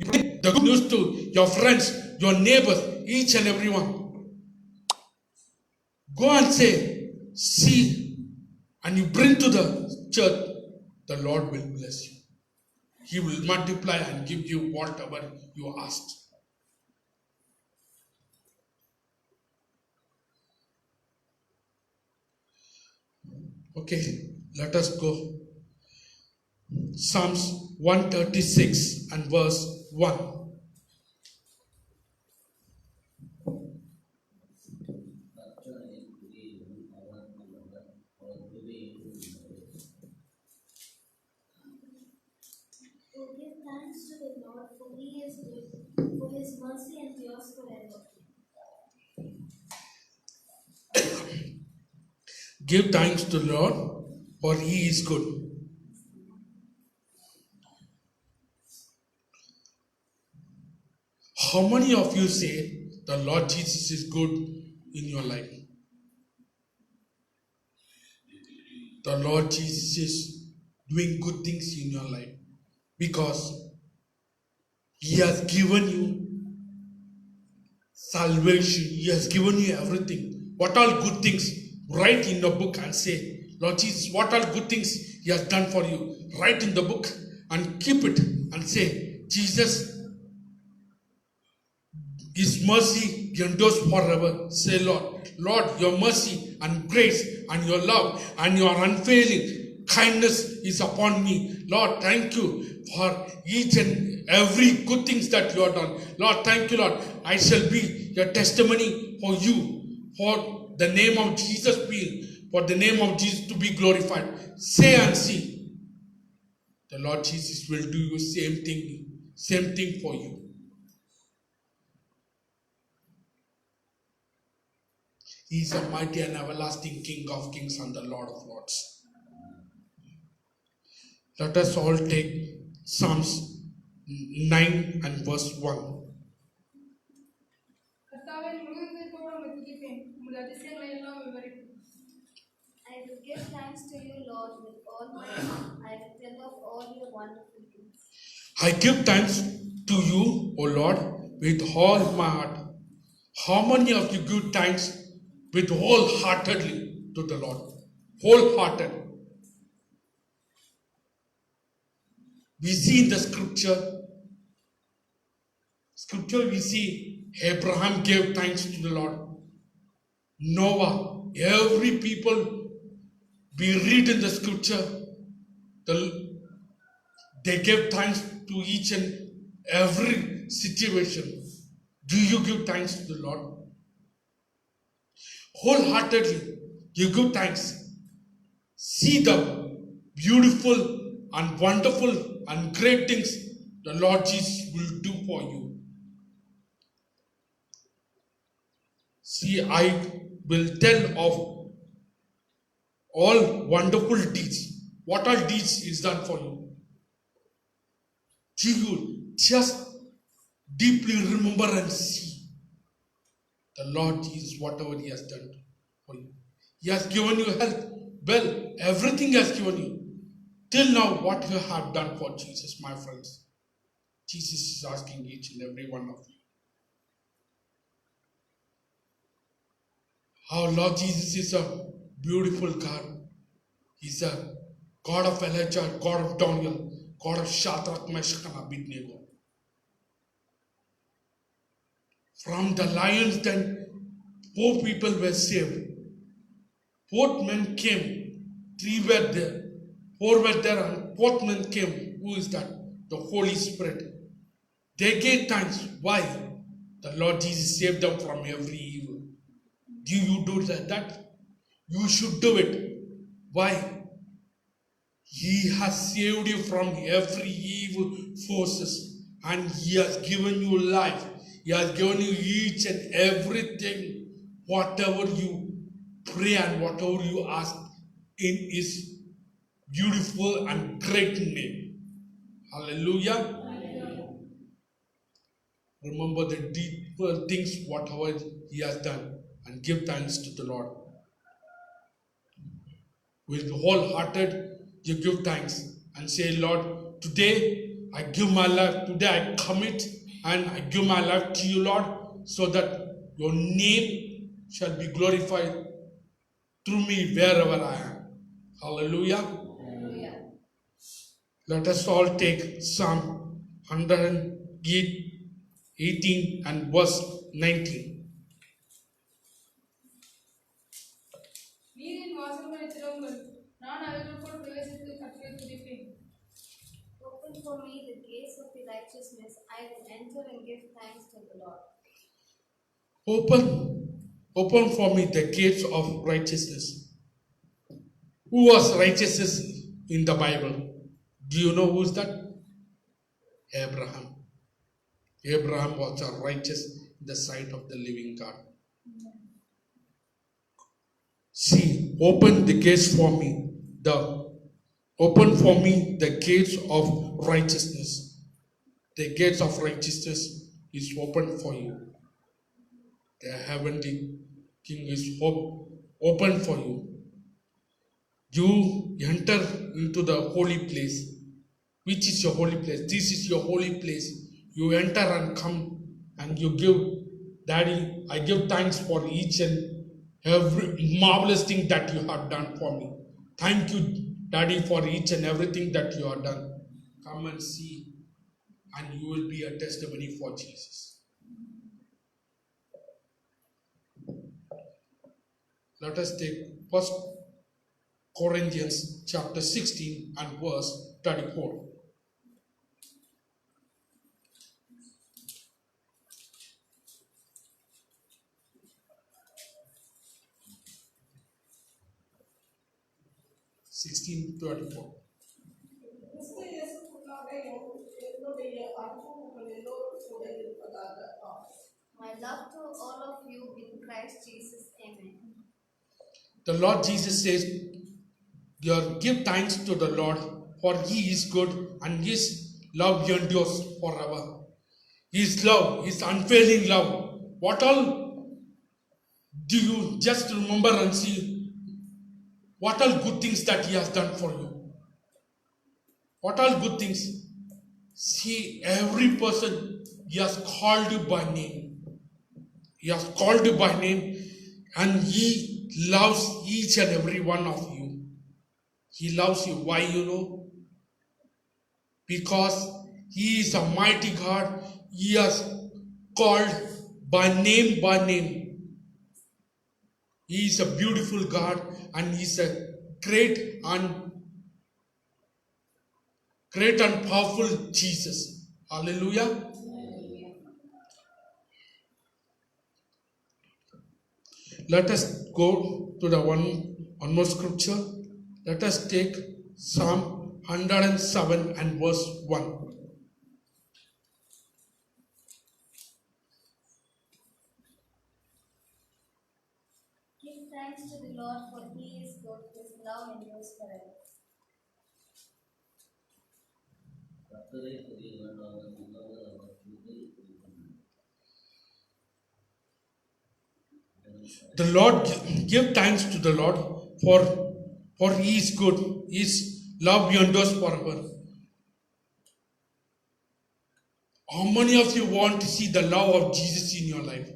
[SPEAKER 1] bring the good news to your friends, your neighbors, each and everyone. Go and say, see, and you bring to the church, the Lord will bless you. He will multiply and give you whatever you asked. Okay, let us go. Psalms 136 and verse 1.
[SPEAKER 2] Oh, give thanks to the Lord, for He is good, for His mercy endures forever.
[SPEAKER 1] Give thanks to the Lord, for He is good. How many of you say the Lord Jesus is good in your life? The Lord Jesus is doing good things in your life because He has given you salvation. He has given you everything. What all good things? Write in the book and say, Lord Jesus, what all good things He has done for you? Write in the book and keep it and say, Jesus, His mercy endures forever. Say, Lord, your mercy and grace and your love and your unfailing kindness is upon me. Lord, thank you for each and every good things that you have done. Lord, thank you, Lord. I shall be your testimony for you, for the name of Jesus for the name of Jesus to be glorified. Say and see. The Lord Jesus will do you same thing for you. He is a mighty and everlasting King of kings and the Lord of lords. Let us all take Psalms 9 and verse 1.
[SPEAKER 5] கர்த்தாவே முழுவதோடு உம்மை துதிப்பேன் உமது அதிசயங்களை எல்லாம் விவரிப்பேன்.
[SPEAKER 3] I will give thanks to you, Lord, with all my heart. I will tell of all your wonderful deeds.
[SPEAKER 1] I give thanks to you, O Lord, with all my heart. How many of you give thanks with wholeheartedly to the Lord? Wholehearted. We see in the scripture we see Abraham gave thanks to the Lord. Noah, every people we read in the scripture, they gave thanks to each and every situation. Do you give thanks to the Lord? Wholeheartedly, you give thanks. See the beautiful and wonderful and great things the Lord Jesus will do for you. See, I will tell of all wonderful deeds. What all deeds is done for you? You just deeply remember and see the Lord Jesus, whatever He has done for you. He has given you health. Well, everything He has given you. Till now, what you have done for Jesus, my friends? Jesus is asking each and every one of you. Our Lord Jesus is a beautiful God. He's a God of Elijah, God of Daniel, God of Shadrach, Meshach, and Abednego. From the lions, then 4 people were saved. 4 men came, 3 were there, 4 were there, and 4th man came. Who is that? The Holy Spirit. They gave thanks. Why? The Lord Jesus saved them from every evil. Do you do that? You should do it. Why? He has saved you from every evil forces, and He has given you life. He has given you each and everything, whatever you pray and whatever you ask in His beautiful and great name. Hallelujah. Remember the deeper things, whatever He has done, and give thanks to the Lord. With wholehearted, you give thanks and say, Lord, today I give my life, today I commit and I give my life to you, Lord, so that your name shall be glorified through me wherever I am. Hallelujah.
[SPEAKER 3] Hallelujah.
[SPEAKER 1] Let us all take Psalm 118 and verse 19.
[SPEAKER 5] நீரின் வாசல்களை திறவுங்கள் நான் அவைகளுக்குள் பிரவேசித்து கர்த்தரை துதிப்பேன்.
[SPEAKER 3] Open for me the gates of the righteousness. I will enter and give thanks to the Lord.
[SPEAKER 1] Open for me the gates of righteousness. Who was righteousness in the Bible? Do you know who is that? Abraham. Abraham was a righteous in the sight of the living God. See, open the gates for me. Open for me the gates of righteousness. The gates of righteousness is open for you. The heavenly King is open for you. You enter into the holy place. Which is your holy place? This is your holy place. You enter and come and you give, Daddy, I give thanks for each and every marvelous thing that you have done for me. Thank you, Daddy, for each and everything that you have done. Come and see, and you will be a testimony for Jesus. Let us take 1 Corinthians chapter 16 and verse 34.
[SPEAKER 4] கிறிஸ்து இயேசுவுக்குள்ளாக என்னுடைய அன்பு உங்கள் எல்லோரும் கூட இருப்பதாக. ஆமென்.
[SPEAKER 3] My love to all of you in Christ Jesus. Amen.
[SPEAKER 1] The Lord Jesus says, give thanks to the Lord, for He is good and His love endures forever. His love, His unfailing love. What all do you just remember and see? What all good things that He has done for you? What all good things? See, every person He has called you by name. He has called you by name, and He loves each and every one of you. He loves you. Why, you know? Because He is a mighty God. He has called by name by name. He is a beautiful God, and He is a great and powerful Jesus. Hallelujah. Let us go to the one more scripture. Let us take Psalm 107 and verse 1.
[SPEAKER 3] Give thanks to the Lord, for He is good, His love endures forever.
[SPEAKER 1] The Lord, give thanks to the Lord, for He is good. His love endures forever. How many of you want to see the love of Jesus in your life?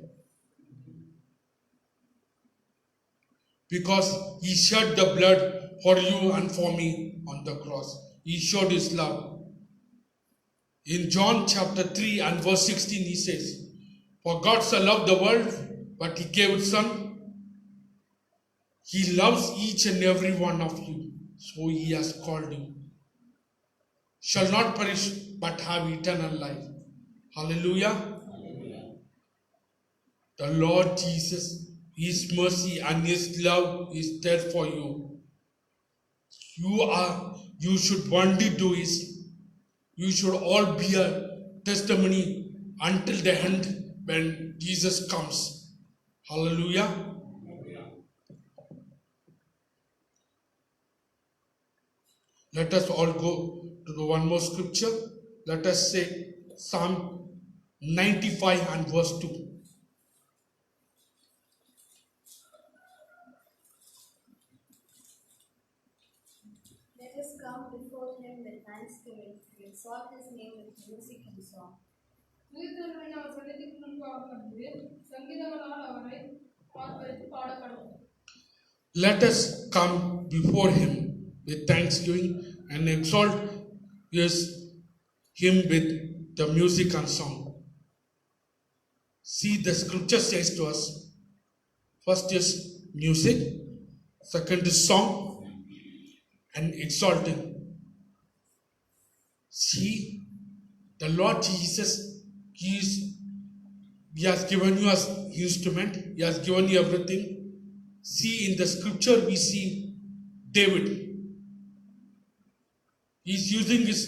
[SPEAKER 1] Because He shed the blood for you and for me on the cross. He showed His love. In John chapter 3 and verse 16, He says, "For God so loved the world, but He gave His Son." He loves each and every one of you, so He has called you. Shall not perish, but have eternal life. Hallelujah. The Lord Jesus, His mercy and His love is there for you. You should one day do is, you should all be a testimony until the end when Jesus comes. Hallelujah. Let us all go to the one more scripture. Let us say Psalm 95 and verse 2.
[SPEAKER 3] Let us come before Him with thanksgiving, to exalt His name with music and song.
[SPEAKER 5] உயிர்த்தெழுந்தவனை அவர் சந்நிதிக்கு முன்பாக வந்து சங்கீதங்களால் அவரை ஆர்ப்பரித்து பாடக்கடவுள்.
[SPEAKER 1] Let us come before Him with thanksgiving and exalt Him with the music and song. See, the scripture says to us, first is music, second is song, and exalting. See, the Lord Jesus, He has given you as instrument, He has given you everything. See, in the scripture we see David. He's using his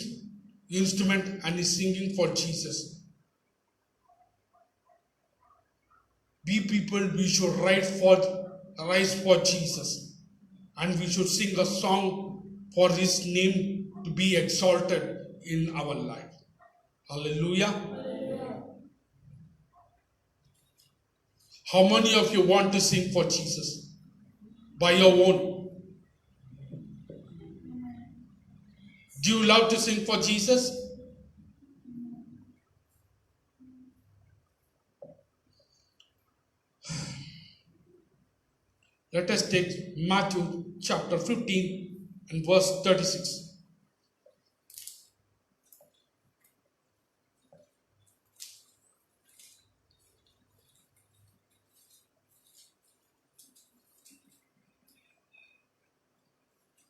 [SPEAKER 1] instrument and he's singing for Jesus. We people, we should rise for Jesus, and we should sing a song for His name to be exalted in our life. Hallelujah. How many of you want to sing for Jesus by your own? Do you love to sing for Jesus? Let us take Matthew chapter 15 and verse 36.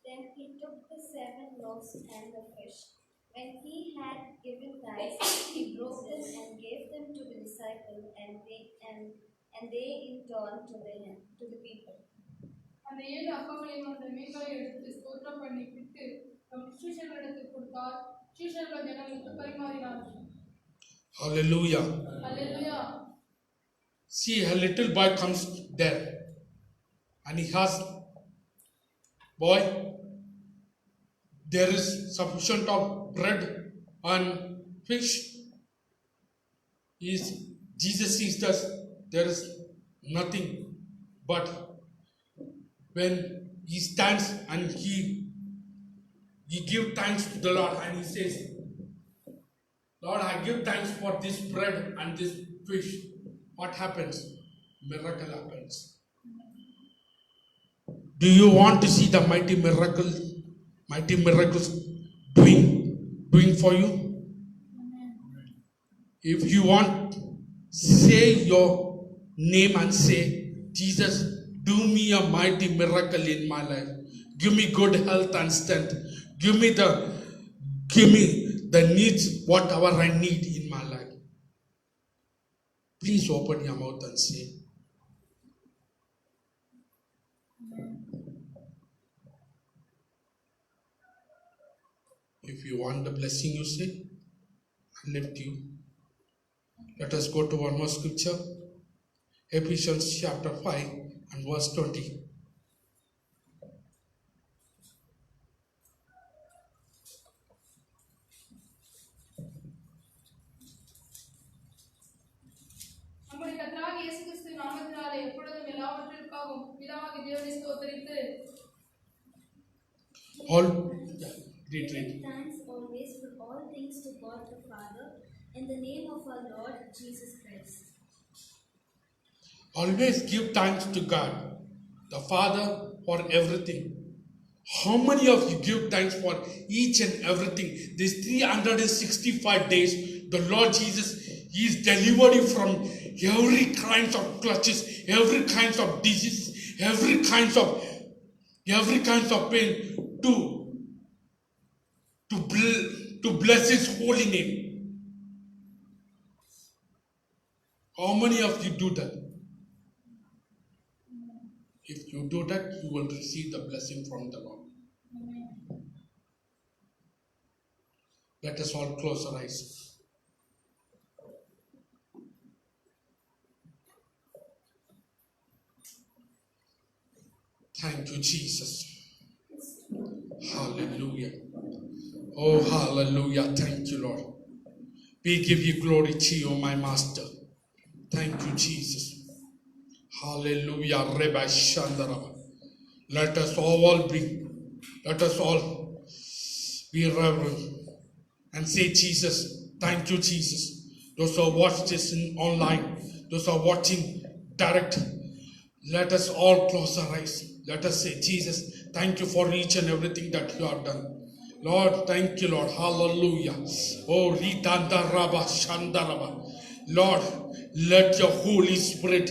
[SPEAKER 3] Then He took the 7 loaves and the fish. When He had given thanks, He broke them and gave them to the disciples, and they in turn to the people.
[SPEAKER 5] அந்த 7 அப்பங்களையும் அந்த மீன்களை எடுத்து ஸ்தோத்திரம் பண்ணி பிட்டு தம் சீஷர்களிடத்தில் கொடுத்தார். சீஷர்கள் ஜனங்களுக்கு பரிமாறினார்கள்.
[SPEAKER 1] Hallelujah.
[SPEAKER 5] Hallelujah.
[SPEAKER 1] See, a little boy comes there and he asks, "Boy, there is sufficient of bread and fish. Jesus sees that there is nothing, but when he stands and he gives thanks to the Lord and he says, Lord, I give thanks for this bread and this fish. What happens? Miracle happens. Do you want to see the mighty miracles doing for you? If you want, say your name and say, Jesus, do me a mighty miracle in my life. Give me good health and strength. Give me the needs, whatever I need in my life. Please open your mouth and say. If you want the blessing, you say, I lift you. Let us go to one more scripture. Ephesians chapter 5 and verse 20.
[SPEAKER 5] நம்முடைய கர்த்தராகிய இயேசு கிறிஸ்து நாமத்தினாலே எப்பொழுதும் எல்லாவற்றிற்காகவும் பிதாவாகிய தேவனை ஸ்தோத்திரித்து
[SPEAKER 3] Give thanks always for all things to God the Father in the name of our Lord Jesus Christ.
[SPEAKER 1] Always give thanks to God, the Father, for everything. How many of you give thanks for each and everything? These 365 days, the Lord Jesus, He is delivered you from every kind of clutches, every kind of disease, every kind of pain to bless His holy name. How many of you do that? If you do that, you will receive the blessing from the Lord. Let us all close our eyes. Thank you, Jesus. Hallelujah. Oh, hallelujah. Thank you, Lord. We give you glory to you, my Master. Thank you, Jesus. Hallelujah. Reba Shandaraba. Let us all be reverent and say, Jesus, thank you, Jesus. Those who watch this online, those who are watching direct, let us all close our eyes. Let us say, Jesus, thank you for each and everything that you have done. Lord, thank you, Lord. Hallelujah. Oh, Ritanda Rabba Shandaraba. Lord, let your Holy Spirit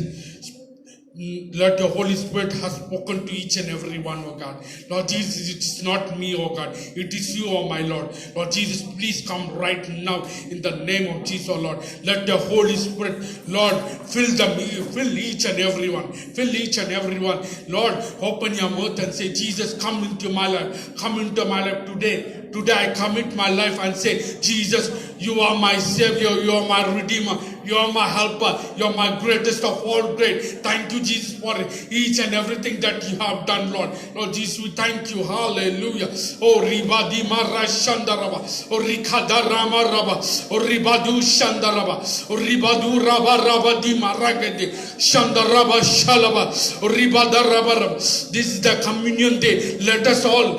[SPEAKER 1] has spoken to each and every one, oh God. Lord Jesus, it is not me, oh God. It is you, oh my Lord. Lord Jesus, please come right now in the name of Jesus, oh Lord. Let the Holy Spirit, Lord, fill each and every one. Fill each and every one. Lord, open your mouth and say, Jesus, come into my life. Come into my life today. Today I commit my life and say, Jesus, you are my Savior, you are my Redeemer, you are my helper, you are my greatest of all great. Thank you, Jesus, for each and everything that you have done, Lord. Lord Jesus, we thank you. Hallelujah. Oh, Ribadi Mara Shandaraba, oh, Rikadarama Raba, oh, Ribadu Shandaraba, oh, Ribadu Raba Rabadi Maragade, Shandaraba Shalaba, oh, Ribadaraba. This is the communion day. Let us all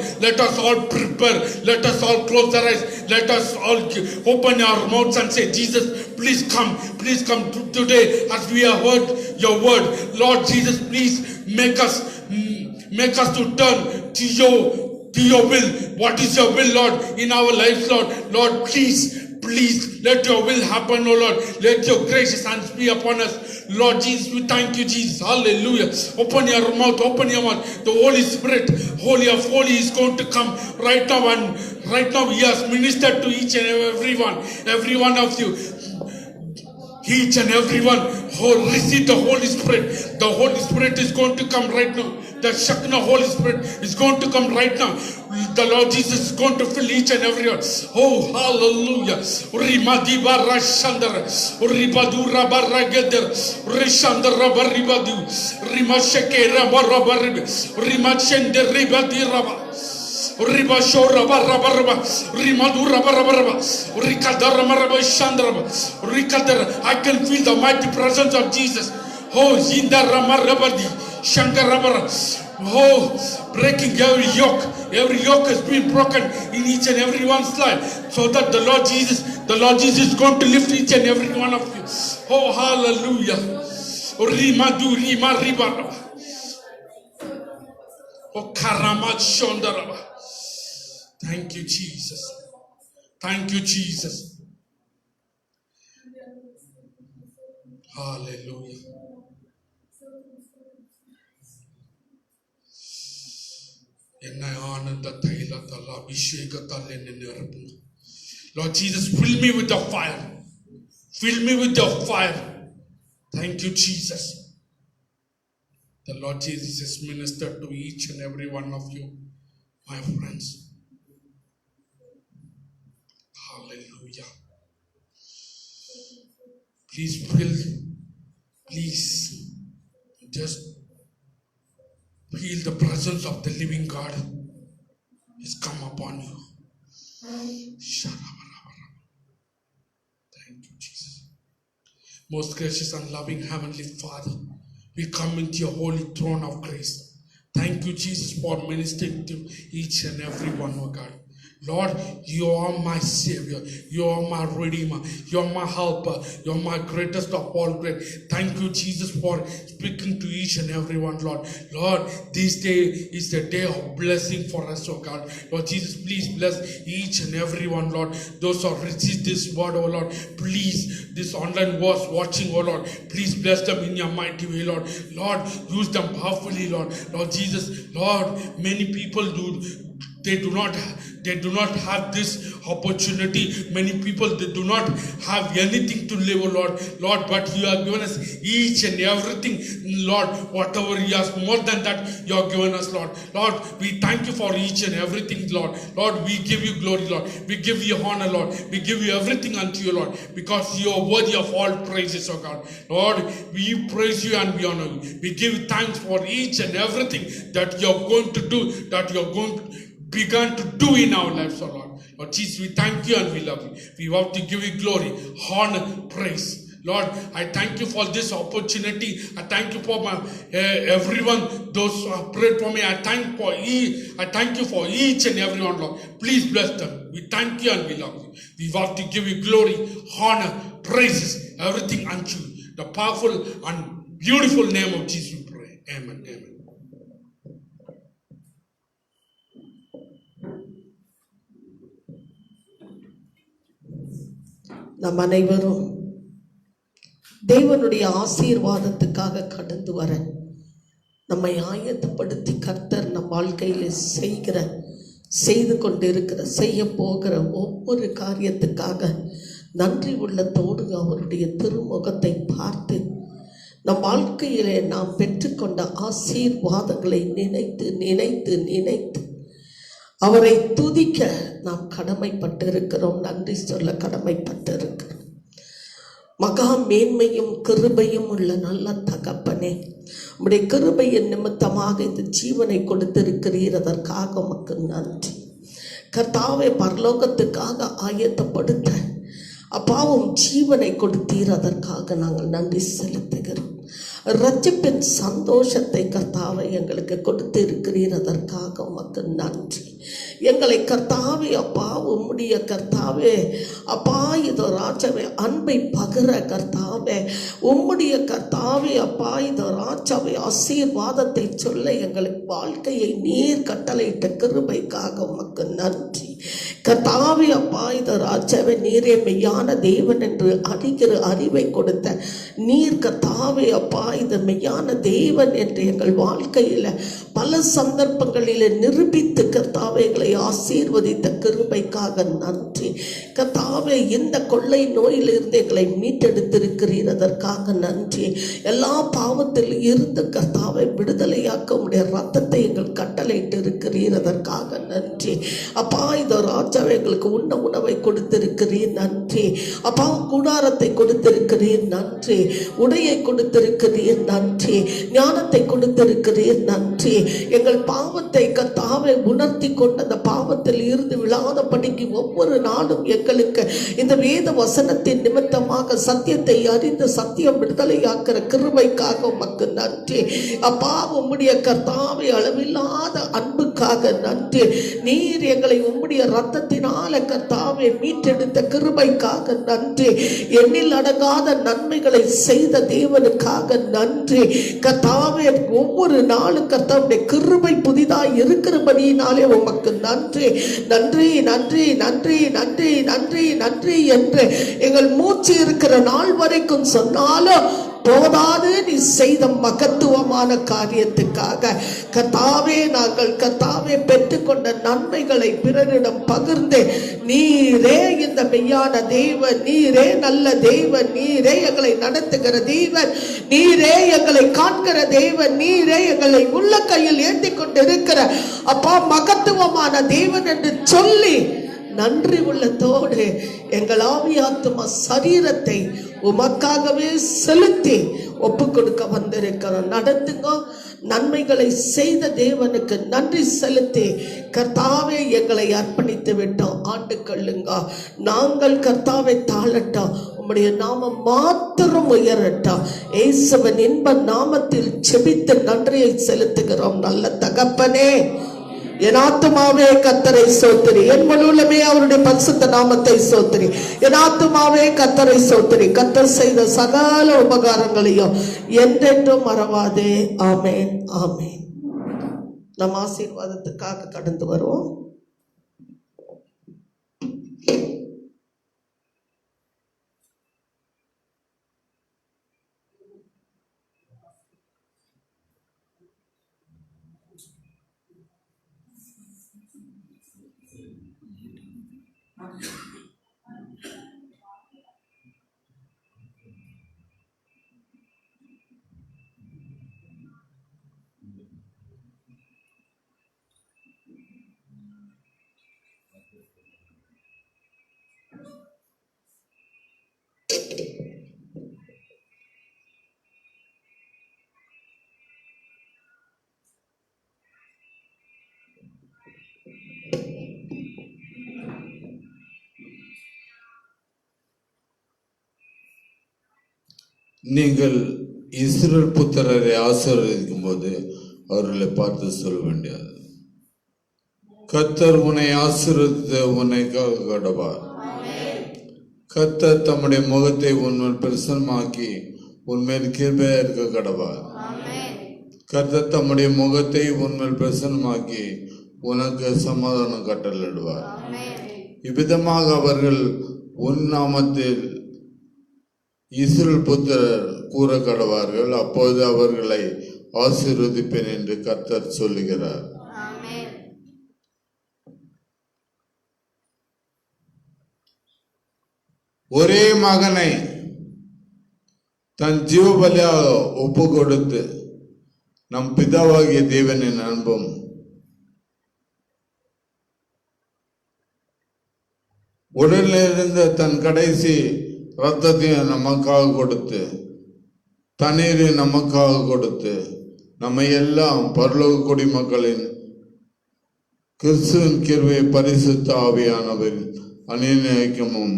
[SPEAKER 1] prepare. Let us all close our eyes. Let us all open our mouths and say, Jesus, please come today as we have heard your word. Lord Jesus, please make us to turn to your will. What is your will, Lord, in our lives, Lord? Lord, please, let your will happen, oh Lord. Let your gracious hands be upon us. Lord Jesus, we thank you, Jesus. Hallelujah. Open your mouth. The Holy Spirit, Holy of Holy, is going to come right now, and right now He has ministered to each and every one of you. Each and every one receive the Holy Spirit. The Holy Spirit is going to come right now. The Shekinah Holy Spirit is going to come right now. The Lord Jesus is going to fill each and every one. Oh, hallelujah. Rimadiba Rashandara, Ribadura Barageder, Rishandara Baribadu, Rimasheke Rabarabaribe, Rimachende Ribadi Rabba. Riba shora barra barra. Rimadura barra barra. Rikadara maraba shandraba. Rikadara. I can feel the mighty presence of Jesus. Oh, Zindara marabadi. Shankarabara. Oh, breaking every yoke. Every yoke has been broken in each and every one's life. So that the Lord Jesus is going to lift each and every one of you. Oh, hallelujah. Rimadu rima riba. Oh, karamat shondaraba. Thank you, Jesus. Thank you, Jesus. Hallelujah. Lord Jesus, fill me with the fire. Fill me with the fire. Thank you, Jesus. The Lord Jesus has ministered to each and every one of you, my friends. Hallelujah. Please just feel the presence of the living God has come upon you. Thank you, Jesus. Most gracious and loving Heavenly Father, we come into your holy throne of grace. Thank you, Jesus, for ministering to each and every one, oh God. Lord, you are my Savior. You are my Redeemer. You are my helper. You are my greatest of all great. Thank you, Jesus, for speaking to each and every one, Lord. Lord, this day is the day of blessing for us, oh God. Lord Jesus, please bless each and every one, Lord. Those who have received this word, oh Lord, please, this online was watching, oh Lord, please bless them in your mighty way, Lord. Lord, use them powerfully, Lord. Lord Jesus, Lord, many people they do not have this opportunity. Many people, they do not have anything to live, oh Lord. Lord, but you have given us each and everything, Lord. Whatever you ask, more than that, you have given us, Lord. Lord, we thank you for each and everything, Lord. Lord, we give you glory, Lord. We give you honor, Lord. We give you everything unto you, Lord, because you are worthy of all praises, oh God. Lord, we praise you and we honor you. We give you thanks for each and everything that you are going to do, that you are going to begun to do in our lives, oh Lord. Lord Jesus, we thank you and we love you. We want to give you glory, honor, praise. Lord, I thank you for this opportunity. I thank you for my everyone, those who have prayed for me. I thank you for each and everyone, Lord. Please bless them. We thank you and we love you. We want to give you glory, honor, praises, everything unto you. The powerful and beautiful name of Jesus we pray. Amen. Amen.
[SPEAKER 4] நம் அனைவரும் தேவனுடைய ஆசீர்வாதத்துக்காக கடந்து வர நம்மை ஆயத்தப்படுத்தி கர்த்தர் நம் வாழ்க்கையில் செய்து கொண்டிருக்கிற செய்ய போகிற ஒவ்வொரு காரியத்துக்காக நன்றி உள்ளத்தோடு அவருடைய திருமுகத்தை பார்த்து நம் வாழ்க்கையிலே நாம் பெற்றுக்கொண்ட ஆசீர்வாதங்களை நினைத்து அவரை துதிக்க நாம் கடமைப்பட்டிருக்கிறோம். நன்றி சொல்ல கடமைப்பட்டிருக்கிறோம். மகா மேன்மையும் கிருபையும் உள்ள நல்ல தகப்பனே, உம்முடைய கிருபையின் நிமித்தமாக இந்த ஜீவனை கொடுத்திருக்கிறீர். அதற்காக உமக்கு நன்றி. கர்த்தாவே, பரலோகத்துக்காக ஆயத்தப்படுத்த அப்பாவும் ஜீவனை கொடுத்தீர். அதற்காக நாங்கள் நன்றி செலுத்துகிறோம். ரட்சிப்பின் சந்தோஷத்தை கர்த்தாவை எங்களுக்கு கொடுத்து இருக்கிறீர். அதற்காக உமக்கு நன்றி. எங்களை கர்த்தாவே அப்பா, உம்முடைய கர்த்தாவே அப்பா, இதோ ராஜாவே அன்பை பகிர கர்த்தாவே, உம்முடைய கர்த்தாவே அப்பா, இதோ ராஜாவே ஆசீர்வாதத்தை சொல்ல எங்களுக்கு வாழ்க்கையை நீர் கட்டளையிட்ட கிருபைக்காக உமக்கு நன்றி. கர்த்தாவே அப்பா, இதோ ராஜாவே நீரே மெய்யான தேவன் என்று அறிகிற அறிவை கொடுத்த நீர் கர்த்தாவே அப்பா, இது மெய்யான தேவன் என்று எங்கள் வாழ்க்கையில் பல சந்தர்ப்பங்களில் நிரூபித்து கர்த்தாவே எங்களை ஆசீர்வதித்த கிருபைக்காக நன்றி. கர்த்தாவே, இந்த கொள்ளை நோயிலிருந்து எங்களை மீட்டெடுத்திருக்கிறீர். அதற்காக நன்றி. எல்லா பாவத்தில் இருந்து கர்த்தாவை விடுதலையாக்க உடைய ரத்தத்தை அப்பத்தை எங்கள் கட்டளையிட்டு இருக்கிறீர், அதற்காக நன்றி அப்பா. இந்த ராஜாவை எங்களுக்கு உண்ண உணவை கொடுத்திருக்கிறீர், நன்றி அப்பா. கூடாரத்தை கொடுத்திருக்கிறீர், நன்றி. உடையை கொடுத்திருக்கிறீர், நன்றி. ஞானத்தை கொடுத்திருக்கிறீர், நன்றி. எங்கள் பாவத்தை கர்த்தாவே உணர்த்தி கொண்டு அந்த பாவத்தில் இருந்து விழாதபடிக்கு ஒவ்வொரு நாளும் எங்களுக்கு இந்த வேத வசனத்தின் நிமித்தமாக சத்தியத்தை அறிந்து சத்தியம் விடுதலையாக்கிற கிருபைக்காக உமக்கு நன்றி அப்பா. உம்முடைய கர்த்தாவே அளவில்லாத அன்புக்காக நன்றி. நீர் எங்களை உம்முடைய ரத்தத்தினால கர்த்தாவே மீட்டெடுத்த கிருபைக்காக நன்றி. எண்ணில் அடங்காத நன்மைகளை செய்த தேவனுக்காக நன்றி கர்த்தாவே. ஒவ்வொரு நாளும் கர்த்தாவுடைய கிருபை புதிதாய் இருக்கிறபடியினாலே உமக்கு நன்றி நன்றி நன்றி நன்றி நன்றி நன்றி நன்றி என்று எங்கள் மூச்சு இருக்கிற நாள் வரைக்கும் சொன்னாலும் போதாது. நீ செய்த மகத்துவமான காரியத்துக்காக கர்த்தாவே நாங்கள் கர்த்தாவே பெற்றுக்கொண்ட நன்மைகளை பிறரிடம் பகிர்ந்து நீரே இந்த மெய்யான தேவன், நீரே நல்ல தேவன், நீரே எங்களை நடத்துகிற தேவன், நீரே எங்களை காண்கிற தேவன், நீரே எங்களை உள்ள கையில் ஏந்தி கொண்டிருக்கிற அப்பா மகத்துவமான தேவன் என்று சொல்லி நன்றி உள்ளத்தோடு எங்கள் ஆவியாத்மா சரீரத்தை உமக்காகவே செலுத்தி ஒப்பு கொடுக்க வந்திருக்கிறோம். நடத்துங்க. நன்மைகளை செய்த தேவனுக்கு நன்றி செலுத்தி கர்த்தாவே எங்களை அர்ப்பணித்து விட்டோம். ஆண்டு கொள்ளுங்க. நாங்கள் கர்த்தாவை தாழட்டோம், உம்முடைய நாமம் மாத்திரம் உயரட்டும். இயேசுவின் இன்ப நாமத்தில் செபித்து நன்றியை செலுத்துகிறோம். நல்ல தகப்பனே, என் ஆத்துமாவே கர்த்தரை சோத்திரி, என் முழுவதுமே அவருடைய பரிசுத்த நாமத்தை சோத்திரி. என் ஆத்துமாவே கர்த்தரை சோத்திரி, கர்த்தர் செய்த சகல உபகாரங்களையும் என்றென்றும் மறவாதே. ஆமேன் ஆமேன். நம் ஆசீர்வாதத்துக்காக கடந்து வருவோம்.
[SPEAKER 1] நீங்கள் இஸ்ரவேல் புத்திரரை ஆசீர்வதிக்கும் போது அவர்களை பார்த்து சொல்ல வேண்டியது, கர்த்தர் உன்னை ஆசீர்வதித்து உன்னை கடவார். கர்த்தர் தம்முடைய முகத்தை உன்மேல் பிரசன்னமாக்கி உன்மேல் கிருபையா இருக்க கடவார். கர்த்தர் தம்முடைய முகத்தை உன்மேல் பிரசன்னமாக்கி உனக்கு சமாதானம் கட்டளையிடுவார். இவ்விதமாக அவர்கள் உன் நாமத்தில் இஸ்ரவேல் புத்திரர் கூற கடவார்கள், அப்போது அவர்களை ஆசீர்வதிப்பேன் என்று கர்த்தர் சொல்லுகிறார். ஒரே மகனை தன் ஜீவபலியாக ஒப்பு கொடுத்து நம் பிதாவாகிய தேவனின் அன்பும் உடலில் இருந்த தன் கடைசி ரத்தத்தையும் நமக்காக கொடுத்து தண்ணீரை நமக்காக கொடுத்து நம்மை எல்லாம் பரலோக குடிமக்களின் கிறிஸ்துவின் கிருபை பரிசுத்த ஆவியானவரின் அநியாயமும்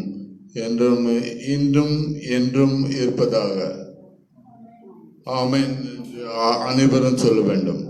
[SPEAKER 1] என்றும் இன்றும் என்றும் இருப்பதாக. ஆமென். அனைவரும் சொல்ல வேண்டும்.